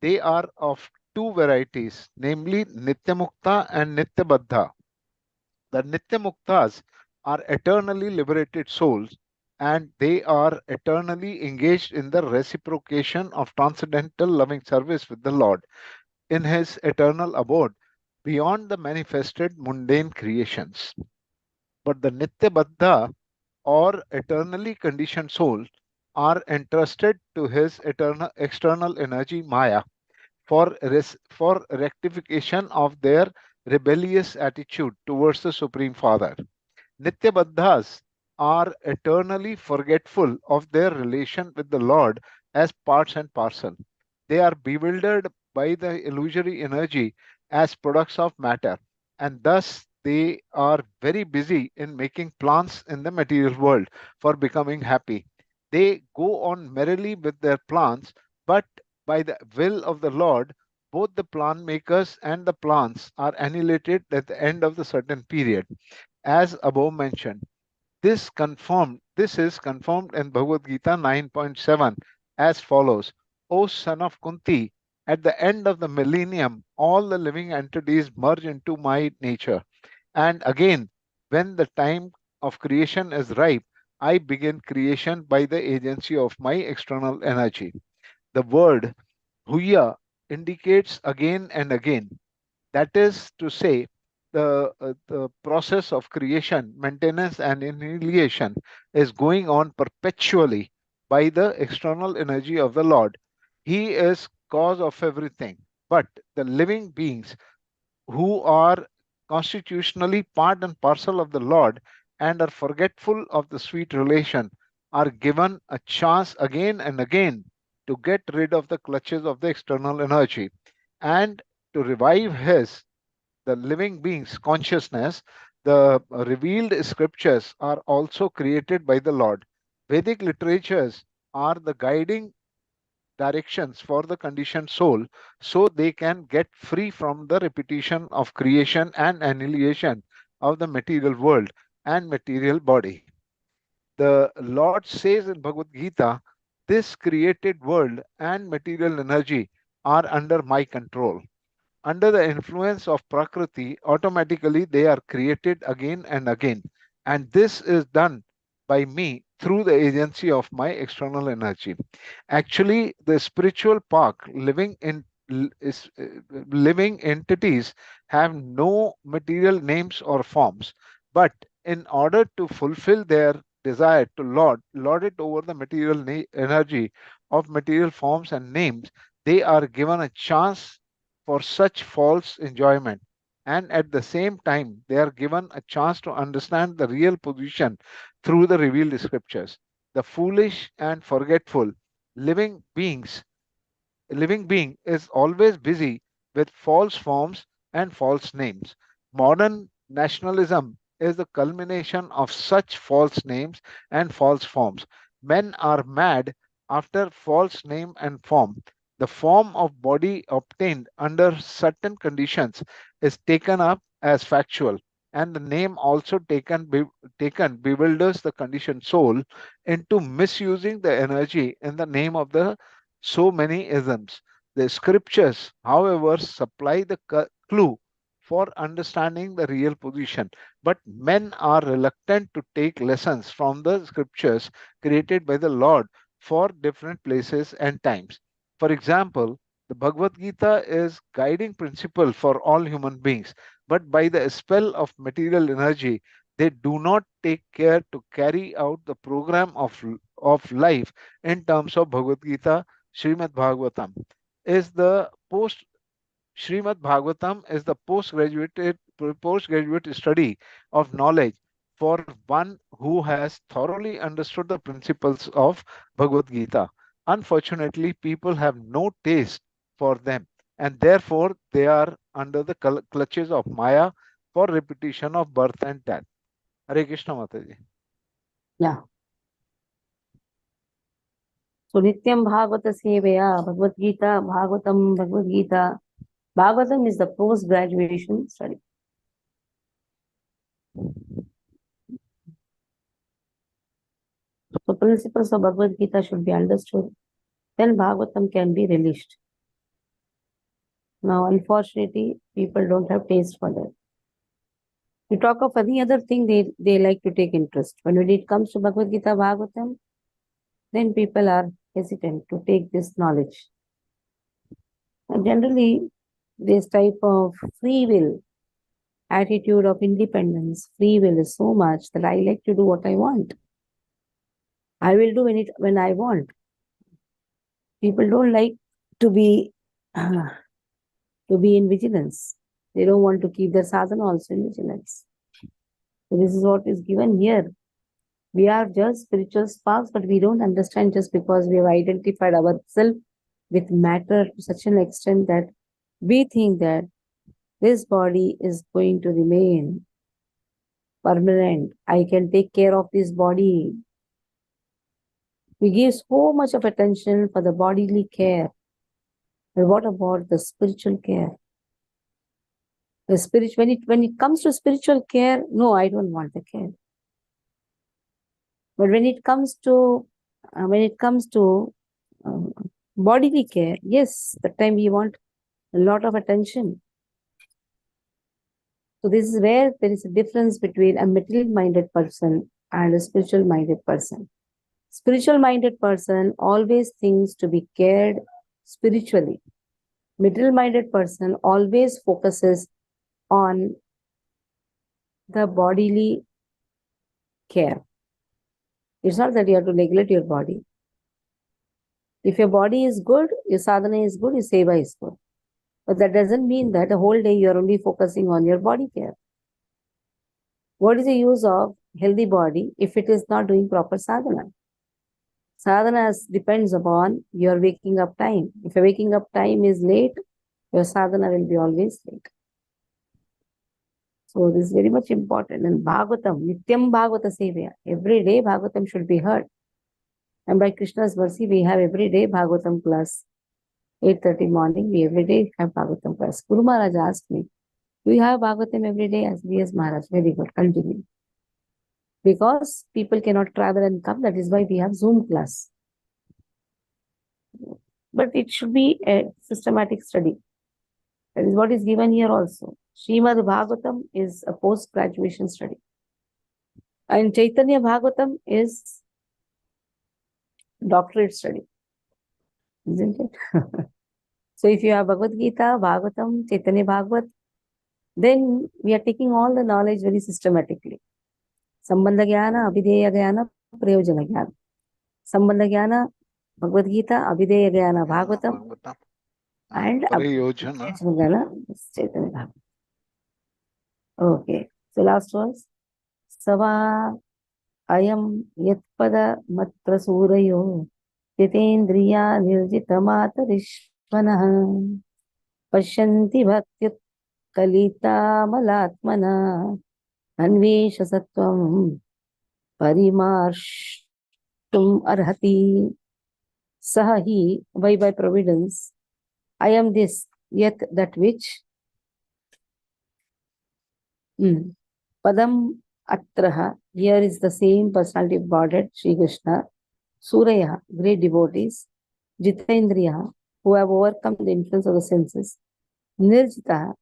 They are of two varieties, namely Nityamukta and Nityabaddha. The Nityamuktas are eternally liberated souls, and they are eternally engaged in the reciprocation of transcendental loving service with the Lord in his eternal abode beyond the manifested mundane creations. But the Nitya Baddha or eternally conditioned soul are entrusted to his eternal external energy Maya for rectification of their rebellious attitude towards the Supreme Father. Nityabaddhas are eternally forgetful of their relation with the Lord as parts and parcel. They are bewildered by the illusory energy as products of matter, and thus they are very busy in making plans in the material world for becoming happy. They go on merrily with their plans, but by the will of the Lord, both the plan makers and the plans are annihilated at the end of the certain period as above mentioned. This is confirmed in Bhagavad Gita 9.7 as follows. O son of Kunti, at the end of the millennium, all the living entities merge into my nature. And again, when the time of creation is ripe, I begin creation by the agency of my external energy. The word Huya indicates again and again, that is to say, the process of creation, maintenance, and annihilation is going on perpetually by the external energy of the Lord. He is cause of everything. But the living beings who are constitutionally part and parcel of the Lord and are forgetful of the sweet relation are given a chance again and again to get rid of the clutches of the external energy and to revive his the living being's consciousness. The revealed scriptures are also created by the Lord. Vedic literatures are the guiding directions for the conditioned soul so they can get free from the repetition of creation and annihilation of the material world and material body. The Lord says in Bhagavad Gita, this created world and material energy are under my control. Under the influence of Prakriti, automatically they are created again and again. And this is done by me through the agency of my external energy. Actually, the spiritual park living entities have no material names or forms, but in order to fulfill their desire to lord it over the material energy of material forms and names, they are given a chance for such false enjoyment. And at the same time, they are given a chance to understand the real position through the revealed scriptures. The foolish and forgetful living beings living being is always busy with false forms and false names. Modern nationalism is the culmination of such false names and false forms. Men are mad after false name and form. The form of body obtained under certain conditions is taken up as factual, and the name also taken bewilders the conditioned soul into misusing the energy in the name of the so many isms. The scriptures, however, supply the clue for understanding the real position, but men are reluctant to take lessons from the scriptures created by the Lord for different places and times. For example, the Bhagavad Gita is guiding principle for all human beings, but by the spell of material energy, they do not take care to carry out the program of life in terms of Bhagavad Gita. Srimad Bhagavatam is the post Srimad Bhagavatam is the postgraduate study of knowledge for one who has thoroughly understood the principles of Bhagavad Gita. Unfortunately, people have no taste for them, and therefore they are under the clutches of Maya for repetition of birth and death. Hare Krishna Mataji. Yeah. So Nityam Bhagavata Seveya, Bhagavad Gita, Bhagavatam, Bhagavad Gita. Bhagavatam is the post-graduation study. So principles of Bhagavad Gita should be understood. Then Bhagavatam can be released. Now, unfortunately, people don't have taste for that. You talk of any other thing, they like to take interest. When it comes to Bhagavad Gita, Bhagavatam, then people are hesitant to take this knowledge. And generally, this type of free will, attitude of independence, free will is so much that I like to do what I want. I will do when I want. People don't like to be in vigilance. They don't want to keep their sadhana also in vigilance. So this is what is given here. We are just spiritual sparks, but we don't understand just because we have identified ourselves with matter to such an extent that we think that this body is going to remain permanent. I can take care of this body. We give so much of attention for the bodily care. But what about the spiritual care? The when it comes to spiritual care, no, I don't want the care. But when it comes to bodily care, yes, that time we want a lot of attention. So this is where there is a difference between a material-minded person and a spiritual-minded person. Spiritual-minded person always thinks to be cared spiritually. Material-minded person always focuses on the bodily care. It's not that you have to neglect your body. If your body is good, your sadhana is good, your seva is good. But that doesn't mean that the whole day you are only focusing on your body care. What is the use of healthy body if it is not doing proper sadhana? Sadhana depends upon your waking up time. If your waking up time is late, your sadhana will be always late. So this is very much important. And Bhagavatam, Nityam Bhagavata Sevaya. Every day Bhagavatam should be heard. And by Krishna's mercy, we have every day Bhagavatam class. 8:30 morning, we every day have Bhagavatam class. Guru Maharaj asked me, do you have Bhagavatam every day? As yes, Maharaj, very good, continue. Because people cannot travel and come, that is why we have Zoom class. But it should be a systematic study. That is what is given here also. Srimad Bhagavatam is a post-graduation study. And Chaitanya Bhagavatam is doctorate study. Isn't it? So if you have Bhagavad Gita, Bhagavatam, Chaitanya Bhagavat, then we are taking all the knowledge very systematically. Sambandha Jnana, Abhideya Jnana, Prayojana Jnana. Sambandha Jnana, Bhagavad Gita, Abhideya Jnana, Bhagavatam, and Prayojana. Jnana, Chaitanya Bhagavat. Okay. So last was Sava Ayam Yatpada Matra Surayo Yatendriya Nirjita Matarishvanaha Pashyanti Bhaktyut Kalita Malatmana Anvesha Sattvam Parimarshtum Arhati Sahahi, by providence, I am this, yet that which Padam Atraha, here is the same personality of Godhead, Sri Krishna, Suraya, great devotees, Jitendriya, who have overcome the influence of the senses, Nirjita,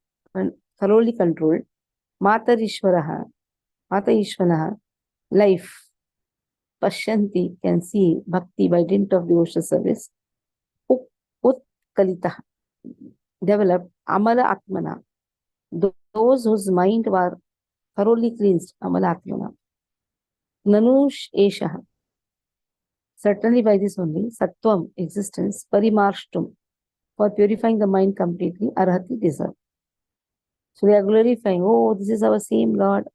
thoroughly controlled, Mata Ishvaraha, life, Pashyanti, can see, Bhakti by dint of devotional service, Utkalita, developed, Amala Atmana, those whose mind were thoroughly cleansed, Amala Atmana, Nanush Eshaha, certainly by this only, Sattvam, existence, Parimarshtum, for purifying the mind completely, Arhati, deserve. So they are glorifying, oh, this is our same Lord.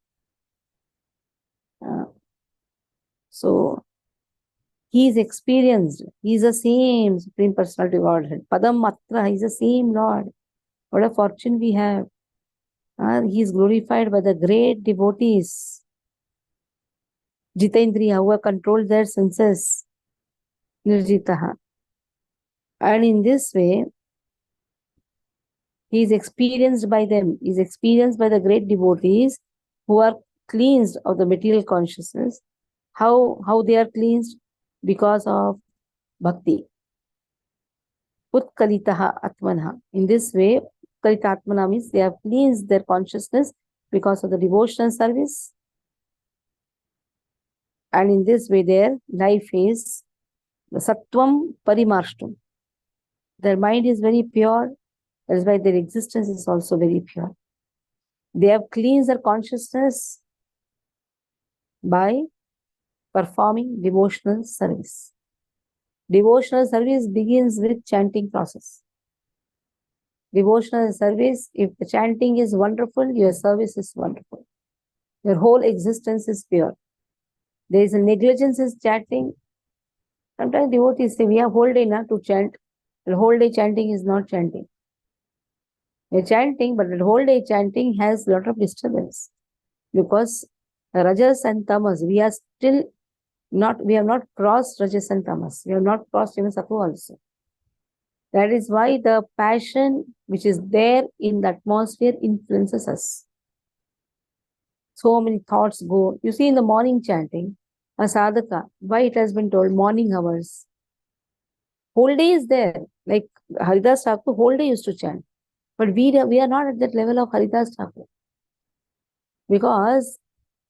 So he is experienced, he is the same Supreme Personality of Godhead. Padam Matra, he is the same Lord. What a fortune we have. He is glorified by the great devotees, Jitendriya, who have controlled their senses, Nirjitaha. And in this way, he is experienced by them, he is experienced by the great devotees who are cleansed of the material consciousness. How they are cleansed? Because of Bhakti. Utkalitaha Atmanaha. In this way, Utkalita Atmana means they have cleansed their consciousness because of the devotional service. And in this way, their life is sattvam parimarshtam. Their mind is very pure. That is why their existence is also very pure. They have cleansed their consciousness by performing devotional service. Devotional service begins with chanting process. Devotional service, if the chanting is wonderful, your service is wonderful. Your whole existence is pure. There is a negligence in chanting. Sometimes devotees say, we have whole day now to chant. The whole day chanting is not chanting. You're chanting, but the whole day chanting has a lot of disturbance. Because Rajas and Tamas, we have not crossed Rajas and Tamas. We have not crossed even Sattva also. That is why the passion which is there in the atmosphere influences us. So many thoughts go. You see in the morning chanting, a sadhaka, why it has been told morning hours. Whole day is there. Like Haridas Thakur, whole day used to chant. But we are not at that level of Haridas Thakur. Because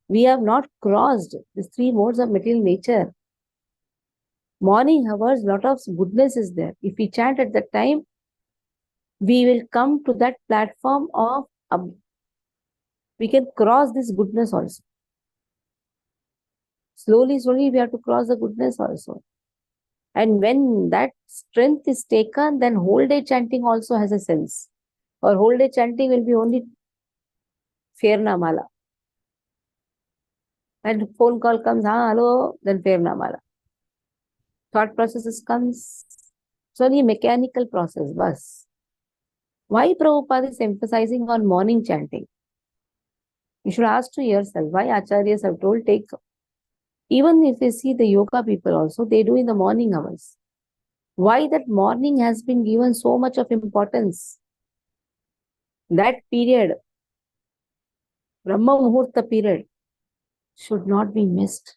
we have not crossed these three modes of material nature. Morning hours, lot of goodness is there. If we chant at that time, we will come to that platform of, we can cross this goodness also. Slowly, we have to cross the goodness also. And when that strength is taken, then whole day chanting also has a sense. Or whole day chanting will be only Ferna Mala. And phone call comes, hello, then Ferna Mala. Thought processes comes. It's only a mechanical process, bas. Why Prabhupada is emphasizing on morning chanting? You should ask to yourself, why Acharyas have told take. Even if you see the yoga people also, they do in the morning hours. Why that morning has been given so much of importance? That period, Brahma Muhurta period, should not be missed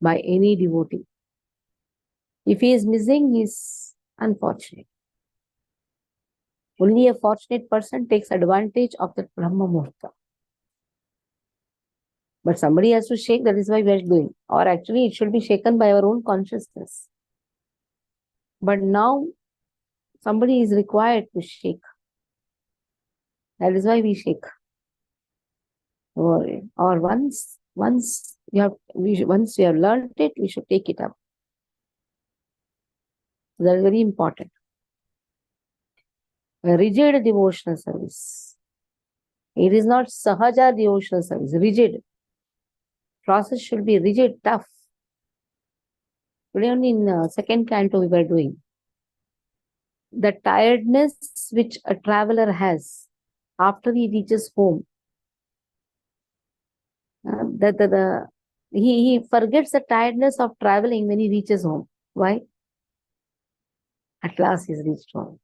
by any devotee. If he is missing, he is unfortunate. Only a fortunate person takes advantage of that Brahma Muhurta. But somebody has to shake, that is why we are doing. Or actually, it should be shaken by our own consciousness. But now, somebody is required to shake. That is why we shake. Or once you have learned it, we should take it up. That is very important. A rigid devotional service. It is not sahaja devotional service, rigid. Process should be rigid, tough. Today only in second canto we were doing. The tiredness which a traveler has after he reaches home, he forgets the tiredness of traveling when he reaches home. Why? At last he is reached home.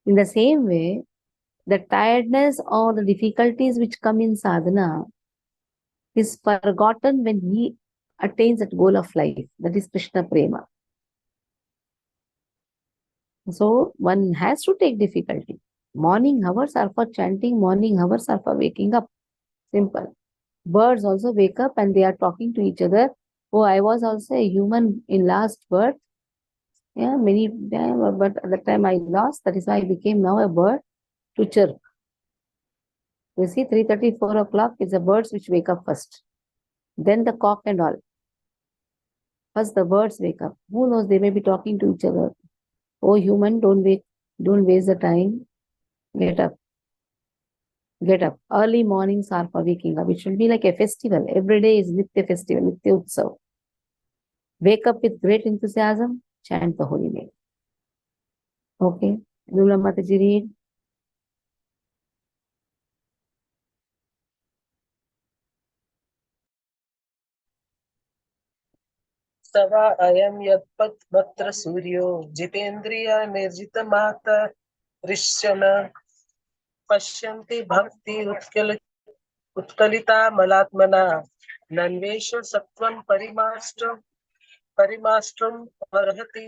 In the same way, the tiredness or the difficulties which come in sadhana is forgotten when he attains that goal of life. That is Krishna Prema. So one has to take difficulty. Morning hours are for chanting, morning hours are for waking up. Simple. Birds also wake up and they are talking to each other. Oh, I was also a human in last birth. Yeah, many times, but at the time I lost. That is why I became now a bird to chirp. You see, 3:30, 4 o'clock is the birds which wake up first. Then the cock and all. First the birds wake up. Who knows, they may be talking to each other. Oh, human, don't waste the time. Get up. Get up. Early mornings are for waking up. It should be like a festival. Every day is Nitya festival, Nitya Utsav. Wake up with great enthusiasm, chant the holy name. Okay. Nula Mataji read. सवा अयं यत्पत् मत्र सूर्यो जितेन्द्रिय निर्जितमात ऋष्यन पश्यन्ति भक्ति उत्कलिता मलात्मना नन्वेष सत्वं परिमाष्ट्रम अर्हति.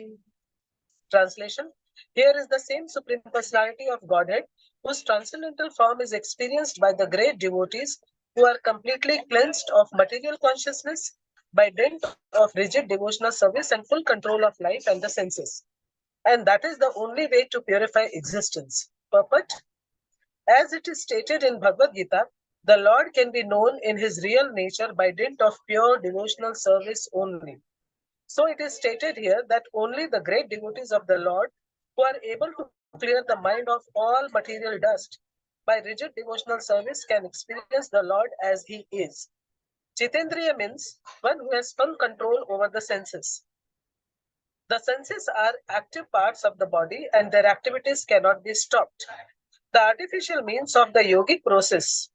Translation: Here is the same Supreme Personality of Godhead, whose transcendental form is experienced by the great devotees who are completely cleansed of material consciousness by dint of rigid devotional service and full control of life and the senses. And that is the only way to purify existence. Purport: as it is stated in Bhagavad Gita, the Lord can be known in his real nature by dint of pure devotional service only. So it is stated here that only the great devotees of the Lord who are able to clear the mind of all material dust by rigid devotional service can experience the Lord as he is. Jitendriya means one who has full control over the senses. The senses are active parts of the body and their activities cannot be stopped. The artificial means of the yogic process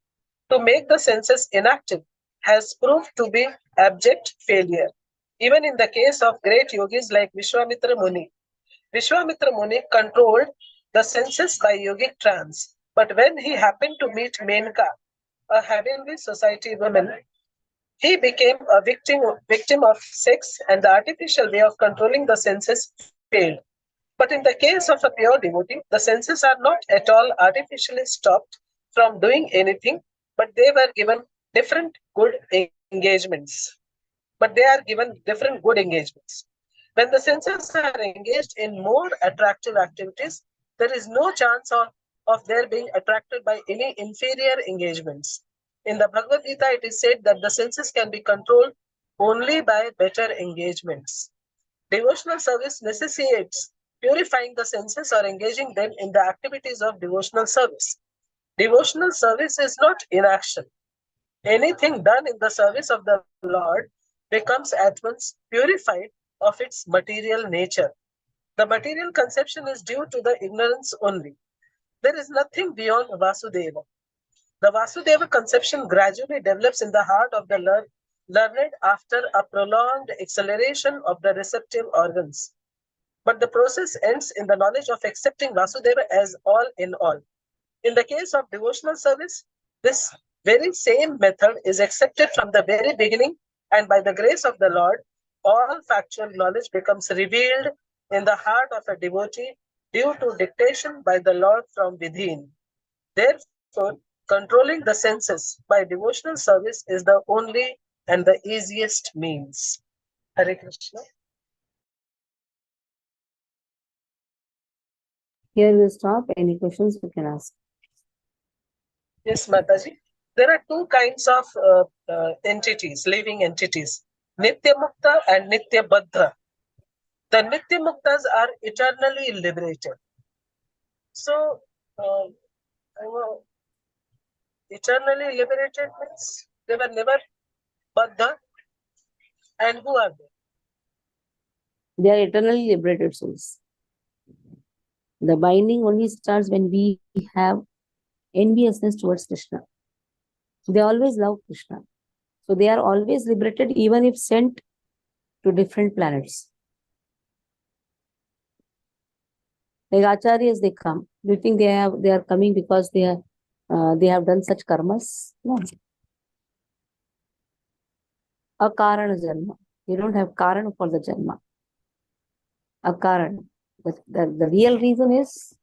to make the senses inactive has proved to be abject failure. Even in the case of great yogis like Vishwamitra Muni controlled the senses by yogic trance. But when he happened to meet Menka, a heavenly society woman, he became a victim of sex, and the artificial way of controlling the senses failed. But in the case of a pure devotee, the senses are not at all artificially stopped from doing anything, but they were given different good engagements. When the senses are engaged in more attractive activities, there is no chance of their being attracted by any inferior engagements. In the Bhagavad Gita, it is said that the senses can be controlled only by better engagements. Devotional service necessitates purifying the senses or engaging them in the activities of devotional service. Devotional service is not inaction. Anything done in the service of the Lord becomes at once purified of its material nature. The material conception is due to the ignorance only. There is nothing beyond Vasudeva. The Vasudeva conception gradually develops in the heart of the learned after a prolonged acceleration of the receptive organs. But the process ends in the knowledge of accepting Vasudeva as all in all. In the case of devotional service, this very same method is accepted from the very beginning, and by the grace of the Lord, all factual knowledge becomes revealed in the heart of a devotee due to dictation by the Lord from within. Therefore, controlling the senses by devotional service is the only and the easiest means. Hare Krishna. Here we stop. Any questions you can ask. Yes, Mataji. There are two kinds of entities, living entities, Nitya Mukta and Nitya Baddha. The Nitya Muktas are eternally liberated. So, eternally liberated means they were never Baddha. And who are they? They are eternally liberated souls. The binding only starts when we have enviousness towards Krishna. They always love Krishna. So they are always liberated even if sent to different planets. Like acharyas, they come. Do you think they are coming because they have done such karmas? No. A karana janma. They don't have karana for the janma. A karana. The real reason is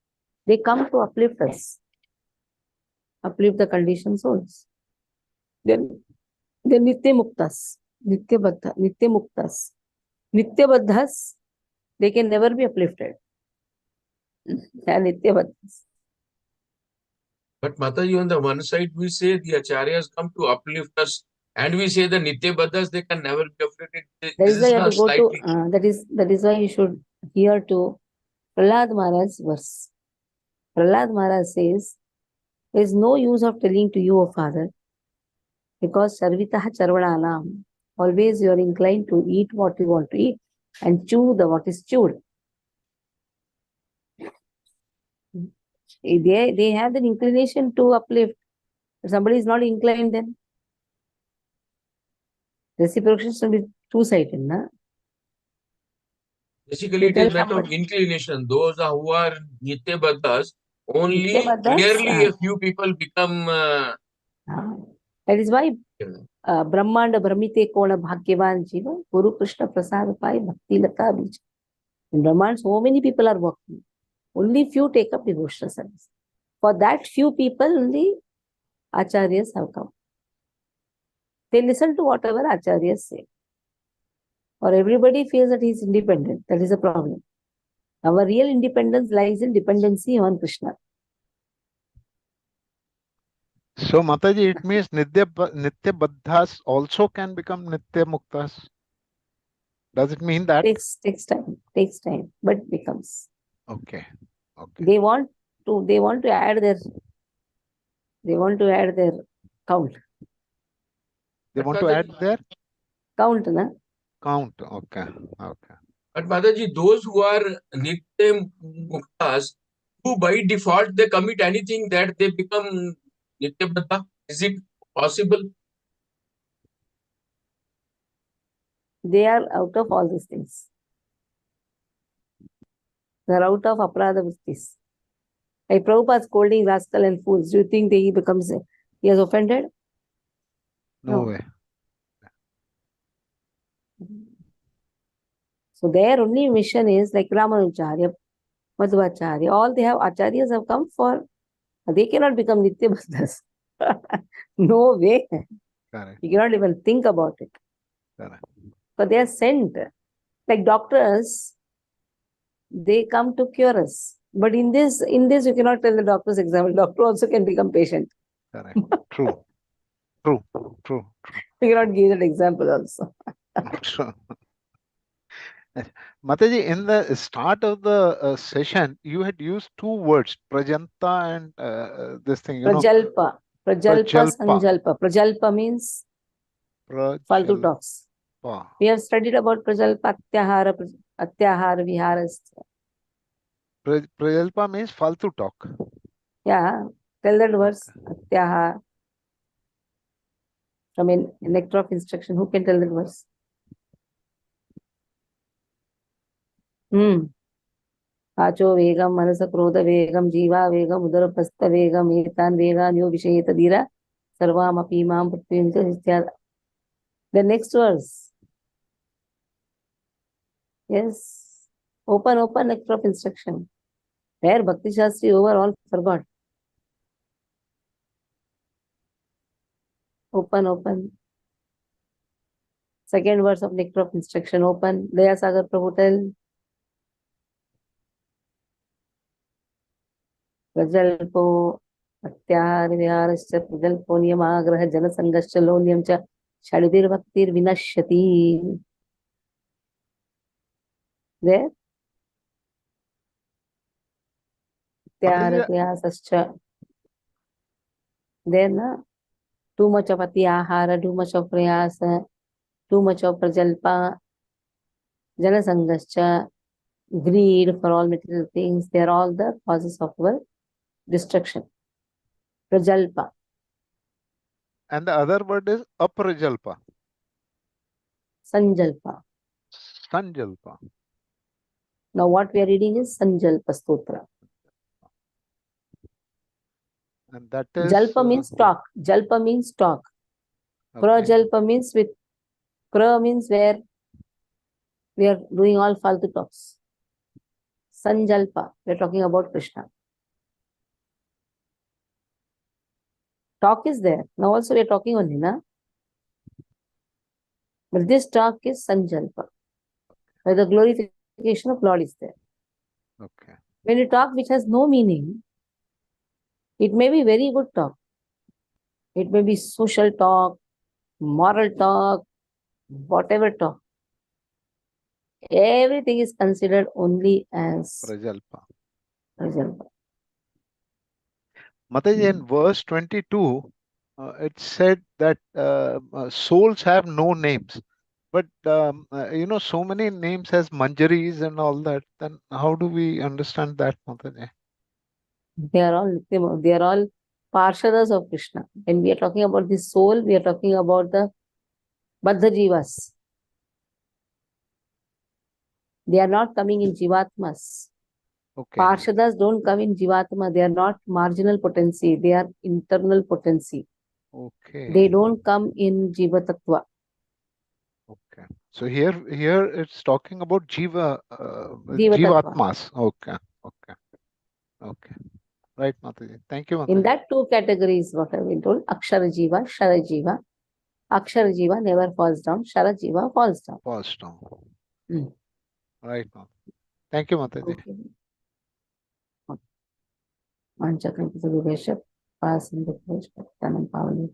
they come to uplift us, uplift the conditioned souls. Then Nitya Muktas, Nitya Baddha, Nitya Muktas. Nitya Baddhas, they can never be uplifted. They are Nitya Baddhas. But Mataji, on the one side, we say the acharyas come to uplift us, and we say the Nitya Baddhas, they can never be uplifted. That is why you have not to go slightly... to, that is why you should hear to Prahlad Maharaj's verse. Prahlad Maharaj says, there is no use of telling to you, O Father, because Sarvitaha Charvananam, always you are inclined to eat what you want to eat and chew what is chewed. They have the inclination to uplift. If somebody is not inclined, then reciprocation should be two-sided. Na? Basically, it is a matter of inclination. Those who are Nitya Baddhas, only Nitya Baddhas, clearly a few people become... that is why Brahmanda Brahmite Kona Bhagyavan Jiva, Guru Krishna Prasad Pai Bhakti Lata Bija. In Brahman, so many people are working. Only few take up devotional service. For that few people, only acharyas have come. They listen to whatever acharyas say. Or everybody feels that he is independent. That is a problem. Our real independence lies in dependency on Krishna. So Mataji, it means Nitya Baddhas also can become Nitya Muktas. Does it mean that? Takes time, but becomes. Okay. They want to add their count. They But want to Mataji, add their Count, na? count. Okay. but Mataji, those who are Nitya Muktas, who by default they commit anything that they become Nitya Baddha, is it possible? They are out of all these things. They are out of aparadha vrittis. Like Prabhupada scolding rascal and fools. Do you think he has offended? No way. So their only mission is like Ramanujacharya, Madhvacharya. All they have acharyas have come for. They cannot become Nitya Bhaddhas. No way. Correct. You cannot even think about it. Correct. But they are sent. Like doctors, they come to cure us. But in this, you cannot tell the doctor's example. Doctor also can become patient. Correct. True. You cannot give that example also. True. Mataji, in the start of the session, you had used two words, Prajanta and this thing, Prajalpa. Prajalpa. Sanjalpa. Prajalpa means Faltu talks. We have studied about Prajalpa, Atyahara, Viharas. Prajalpa means Faltu talk. Yeah, tell that verse. Atyahara. I mean, nectar of instruction. Who can tell that verse? Acho vegam, manasa krodha vegam, jiva vegam, udara pastha vegam, etan vegan, yo vishayeta dira, sarvam api mam prithvim ityada. The next verse. Yes. Open nectar of instruction. Where Bhakti Shastri overall forgot. Open. Second verse of nectar of instruction. Open. Daya Sagar Prabhu tell. Prajalpo Atyahar Viharascha Prajalpo Niyamagraha Janasangascha Lonyam cha Shadidir Bhaktir Vinashyati. There? Atyahar Vyasascha. There na? Too much of Atyahara, too much of Prayasa, too much of Prajalpa, Janasangascha, greed for all material things, they are all the causes of our destruction. Prajalpa. And the other word is Aprajalpa. Sanjalpa. Now what we are reading is Sanjalpa Stotra. And that is... Jalpa means talk. Jalpa means talk. Okay. Prajalpa means with... Pra means where we are doing all faltu talks. Sanjalpa, we are talking about Krishna. Talk is there. Now also we are talking only, na? But this talk is Sanjalpa, where the glorification of Lord is there. Okay. When you talk which has no meaning, it may be very good talk. It may be social talk, moral talk, whatever talk. Everything is considered only as Prajalpa. Mataji, in verse 22, it said that souls have no names. But, so many names as Manjaris and all that. Then how do we understand that, Mataji? They are all Parshadas of Krishna. When we are talking about the soul, we are talking about the Baddha Jivas. They are not coming in Jivatmas. Okay. Parshadas don't come in Jivatma. They are not marginal potency. They are internal potency. Okay. They don't come in Jivatattva. Okay. So here it's talking about Jivatmas. Okay. Okay. Right, Mataji. Thank you, In Mataji. that two categories, what have been told, Akshara Jiva, Shara Jiva. Akshara Jiva never falls down, Shara Jiva falls down. Pause down. Hmm. Right, Mataji. Thank you, Mataji. Okay. Manchakranti Passing the Tanam Pavali.